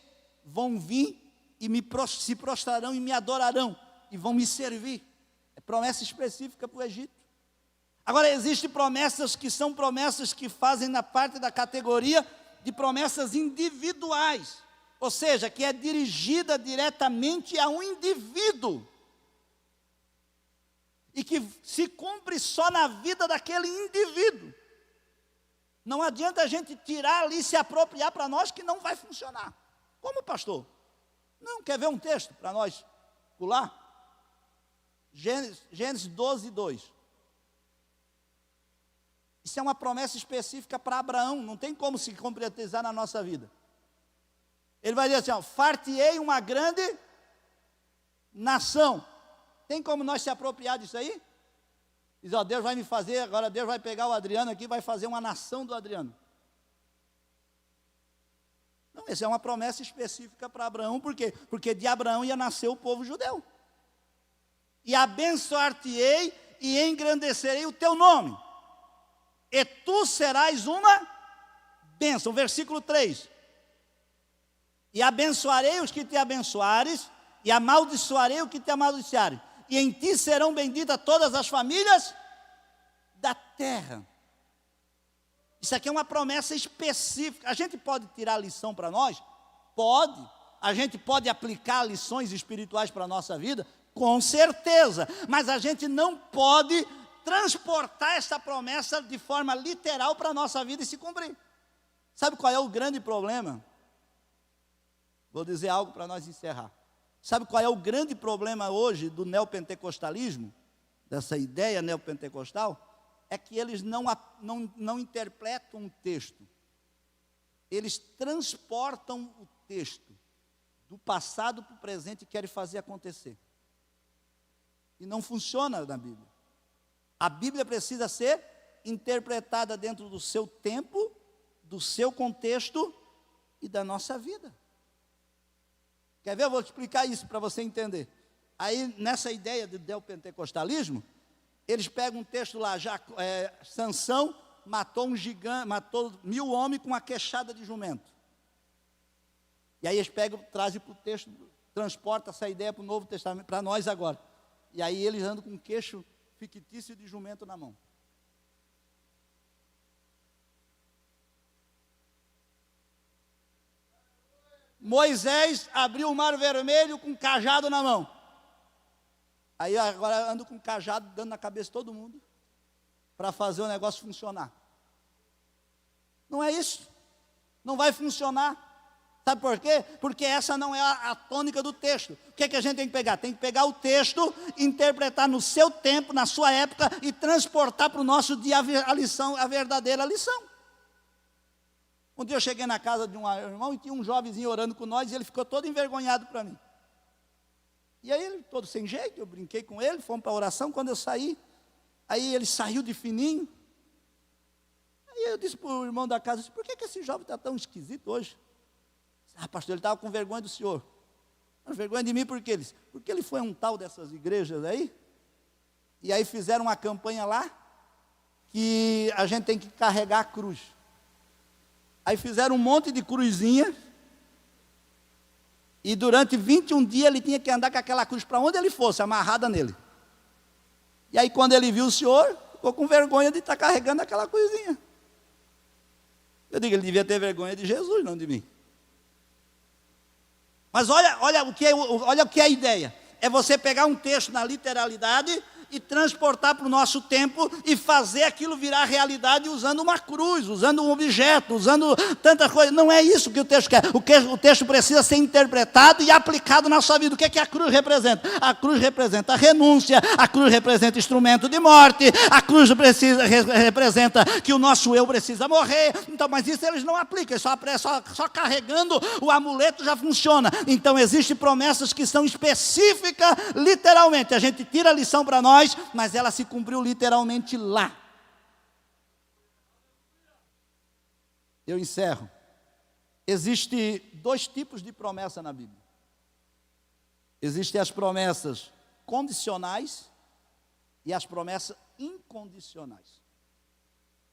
vão vir e se prostrarão e me adorarão, e vão me servir. É promessa específica para o Egito. Agora, existem promessas que são promessas que fazem na parte da categoria de promessas individuais, ou seja, que é dirigida diretamente a um indivíduo, e que se cumpre só na vida daquele indivíduo. Não adianta a gente tirar ali e se apropriar para nós, que não vai funcionar. Como, pastor? Não, quer ver um texto para nós pular? Gênesis 12, 2. Isso é uma promessa específica para Abraão, não tem como se concretizar na nossa vida. Ele vai dizer assim, ó: far-te-ei uma grande nação. Tem como nós se apropriar disso aí? Diz: ó, Deus vai me fazer, agora Deus vai pegar o Adriano aqui e vai fazer uma nação do Adriano. Não, essa é uma promessa específica para Abraão. Por quê? Porque de Abraão ia nascer o povo judeu. E abençoar-te-ei e engrandecerei o teu nome, e tu serás uma bênção. Versículo 3. E abençoarei os que te abençoares, e amaldiçoarei o que te amaldiçoarem, e em ti serão benditas todas as famílias da terra. Isso aqui é uma promessa específica. A gente pode tirar lição para nós? Pode. A gente pode aplicar lições espirituais para a nossa vida? Com certeza. Mas a gente não pode transportar essa promessa de forma literal para a nossa vida e se cumprir. Sabe qual é o grande problema? Vou dizer algo para nós encerrar. Sabe qual é o grande problema hoje do neopentecostalismo? Dessa ideia neopentecostal? É que eles não interpretam o texto. Eles transportam o texto do passado para o presente e querem fazer acontecer. E não funciona na Bíblia. A Bíblia precisa ser interpretada dentro do seu tempo, do seu contexto e da nossa vida. Quer ver? Eu vou explicar isso para você entender. Aí, nessa ideia do neopentecostalismo, eles pegam um texto lá, Sansão matou um gigante, matou 1000 homens com uma queixada de jumento. E aí eles pegam, trazem para o texto, transportam essa ideia para o Novo Testamento, para nós agora. E aí eles andam com um queixo fictício de jumento na mão. Moisés abriu o mar vermelho com um cajado na mão. Aí agora ando com um cajado dando na cabeça de todo mundo para fazer o negócio funcionar. Não é isso. Não vai funcionar. Sabe por quê? Porque essa não é a tônica do texto. O que é que a gente tem que pegar? Tem que pegar o texto, interpretar no seu tempo, na sua época, e transportar para o nosso dia a lição, a verdadeira lição. Um dia eu cheguei na casa de um irmão e tinha um jovenzinho orando com nós, e ele ficou todo envergonhado para mim. E aí ele, todo sem jeito, eu brinquei com ele, fomos para a oração. Quando eu saí, aí ele saiu de fininho. Aí eu disse para o irmão da casa, por que esse jovem está tão esquisito hoje? Pastor, ele estava com vergonha do senhor. Mas vergonha de mim por quê? Porque ele foi um tal dessas igrejas aí, e aí fizeram uma campanha lá, que a gente tem que carregar a cruz. Aí fizeram um monte de cruzinha, e durante 21 dias ele tinha que andar com aquela cruz para onde ele fosse, amarrada nele. E aí quando ele viu o senhor, ficou com vergonha de estar carregando aquela cruzinha. Eu digo, ele devia ter vergonha de Jesus, não de mim. Mas olha o que é a ideia. É você pegar um texto na literalidade e transportar para o nosso tempo e fazer aquilo virar realidade usando uma cruz, usando um objeto, usando tanta coisa. Não é isso que o texto quer. O texto precisa ser interpretado e aplicado na sua vida. O que é que a cruz representa? A cruz representa a renúncia, a cruz representa instrumento de morte, a cruz representa que o nosso eu precisa morrer. Então, mas isso eles não aplicam, só carregando o amuleto já funciona. Então, existem promessas que são específicas literalmente. A gente tira a lição para nós, mas ela se cumpriu literalmente lá. Eu encerro. Existem dois tipos de promessa na Bíblia. Existem as promessas condicionais e as promessas incondicionais.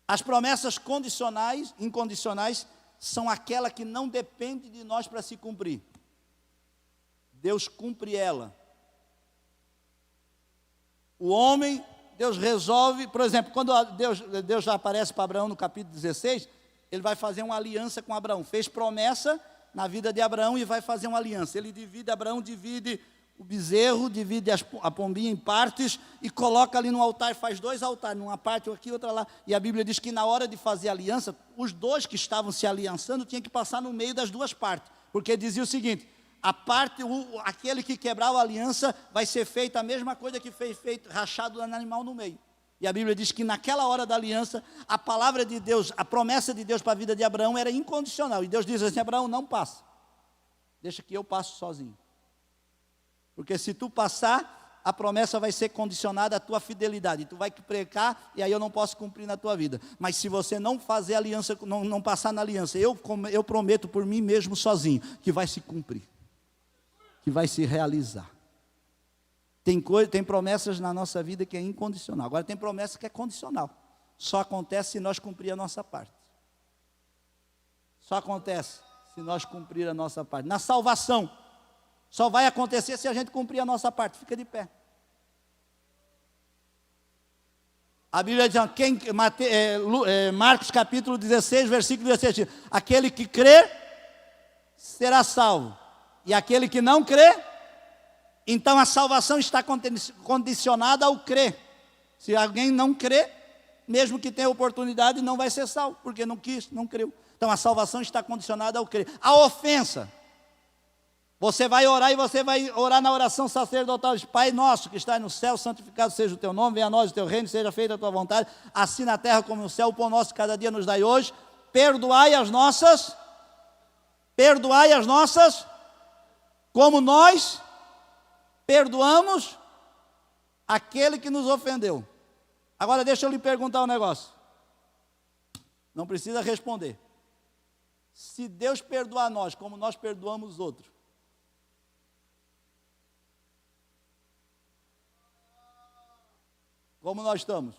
As promessas condicionais, incondicionais, são aquelas que não dependem de nós para se cumprir. Deus cumpre ela. O homem, Deus resolve, por exemplo, quando Deus já aparece para Abraão no capítulo 16, ele vai fazer uma aliança com Abraão. Fez promessa na vida de Abraão e vai fazer uma aliança. Abraão divide o bezerro, divide a pombinha em partes e coloca ali no altar, faz 2 altares, uma parte aqui, outra lá. E a Bíblia diz que na hora de fazer a aliança, os dois que estavam se aliançando tinham que passar no meio das duas partes. Porque dizia o seguinte, aquele que quebrava a aliança vai ser feita a mesma coisa que fez feito, rachado no animal no meio. E a Bíblia diz que naquela hora da aliança, a palavra de Deus, a promessa de Deus para a vida de Abraão era incondicional. E Deus diz assim, Abraão, não passa. Deixa que eu passo sozinho. Porque se tu passar, a promessa vai ser condicionada à tua fidelidade. Tu vai precar e aí eu não posso cumprir na tua vida. Mas se você não fazer aliança, não passar na aliança, eu prometo por mim mesmo sozinho, que vai se cumprir. Que vai se realizar. Tem promessas na nossa vida que é incondicional. Agora tem promessa que é condicional. Só acontece se nós cumprir a nossa parte. Só acontece se nós cumprir a nossa parte. Na salvação, só vai acontecer se a gente cumprir a nossa parte. Fica de pé. A Bíblia diz, Marcos capítulo 16, versículo 17. Aquele que crê será salvo. E aquele que não crê, então a salvação está condicionada ao crer. Se alguém não crê, mesmo que tenha oportunidade, não vai ser salvo, porque não quis, não creu. Então a salvação está condicionada ao crer. A ofensa. Você vai orar e você vai orar na oração sacerdotal. Pai nosso que está no céu, santificado seja o teu nome, venha a nós o teu reino, seja feita a tua vontade, assim na terra como no céu. O pão nosso cada dia nos dai hoje. Perdoai as nossas, como nós perdoamos aquele que nos ofendeu. Agora deixa eu lhe perguntar um negócio. Não precisa responder. Se Deus perdoar nós, como nós perdoamos os outros, como nós estamos?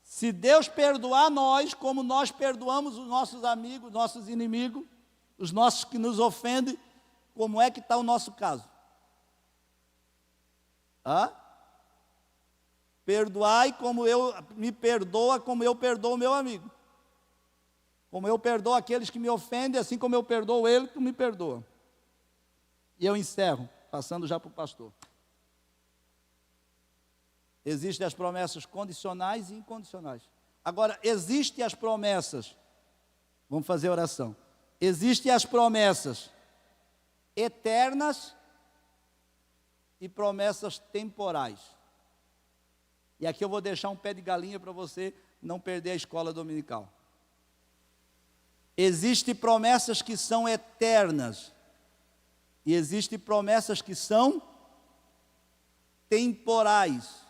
Se Deus perdoar nós, como nós perdoamos os nossos amigos, nossos inimigos, os nossos que nos ofendem, como é que está o nosso caso? Perdoai como me perdoa, como eu perdoo o meu amigo. Como eu perdoo aqueles que me ofendem, assim como eu perdoo ele que me perdoa. E eu encerro, passando já para o pastor. Existem as promessas condicionais e incondicionais. Agora, existem as promessas. Vamos fazer oração. Existem as promessas eternas e promessas temporais. E aqui eu vou deixar um pé de galinha para você não perder a escola dominical. Existem promessas que são eternas e existem promessas que são temporais.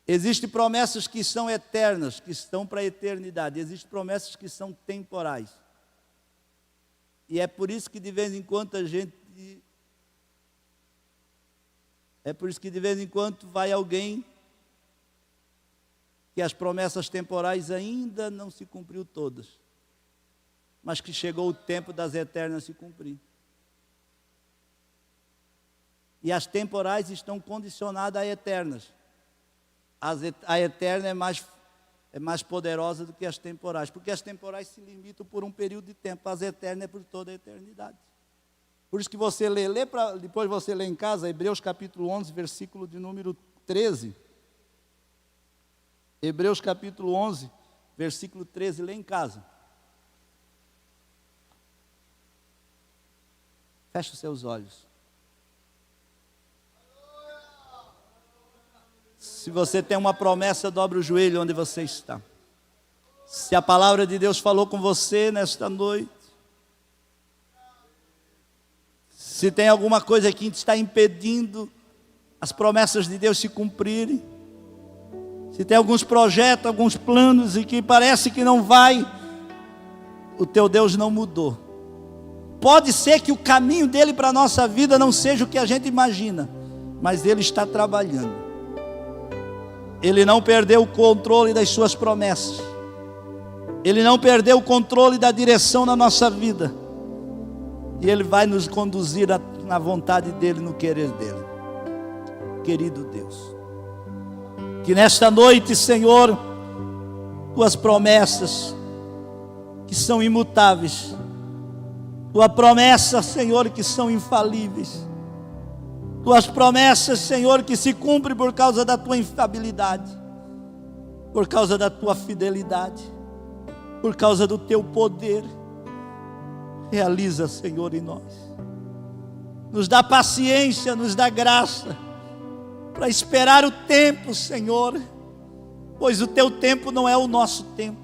Existem promessas que são eternas, que estão para a eternidade. Existem promessas que são temporais. E é por isso que de vez em quando vai alguém que as promessas temporais ainda não se cumpriu todas, mas que chegou o tempo das eternas se cumprir. E as temporais estão condicionadas a eternas. A eterna é mais poderosa do que as temporais, porque as temporais se limitam por um período de tempo, as eternas é por toda a eternidade. Por isso que você depois você lê em casa, Hebreus capítulo 11, versículo de número 13. Hebreus capítulo 11, versículo 13, lê em casa. Feche os seus olhos. Se você tem uma promessa, dobre o joelho onde você está. Se a palavra de Deus falou com você nesta noite, se tem alguma coisa que está impedindo as promessas de Deus se cumprirem, se tem alguns projetos, alguns planos e que parece que não vai, o teu Deus não mudou. Pode ser que o caminho dele para a nossa vida não seja o que a gente imagina, mas ele está trabalhando. Ele não perdeu o controle das suas promessas. Ele não perdeu o controle da direção na nossa vida. E Ele vai nos conduzir na vontade dEle, no querer dEle. Querido Deus, que nesta noite, Senhor, Tuas promessas, que são imutáveis, Tua promessa, Senhor, que são infalíveis, Tuas promessas, Senhor, que se cumprem por causa da Tua infalibilidade, por causa da Tua fidelidade, por causa do Teu poder. Realiza, Senhor, em nós. Nos dá paciência, nos dá graça para esperar o tempo, Senhor, pois o Teu tempo não é o nosso tempo,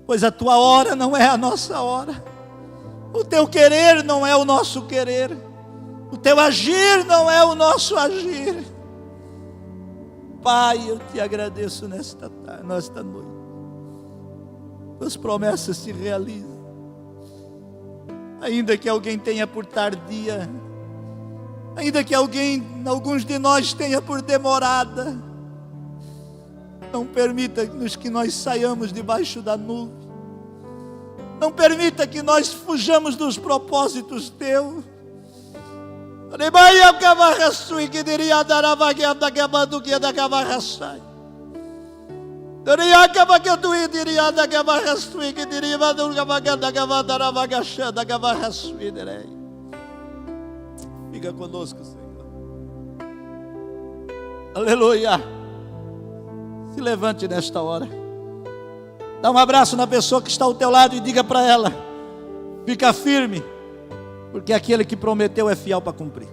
pois a Tua hora não é a nossa hora, o Teu querer não é o nosso querer, o Teu agir não é o nosso agir. Pai, eu Te agradeço nesta noite. Tuas promessas se realizam. Ainda que alguém tenha por tardia, ainda que alguns de nós tenha por demorada, não permita-nos que nós saiamos debaixo da nuvem. Não permita que nós fujamos dos propósitos Teus. Fica conosco, Senhor. Aleluia. Se levante nesta hora. Dá um abraço na pessoa que está ao teu lado e diga para ela: fica firme, porque aquele que prometeu é fiel para cumprir.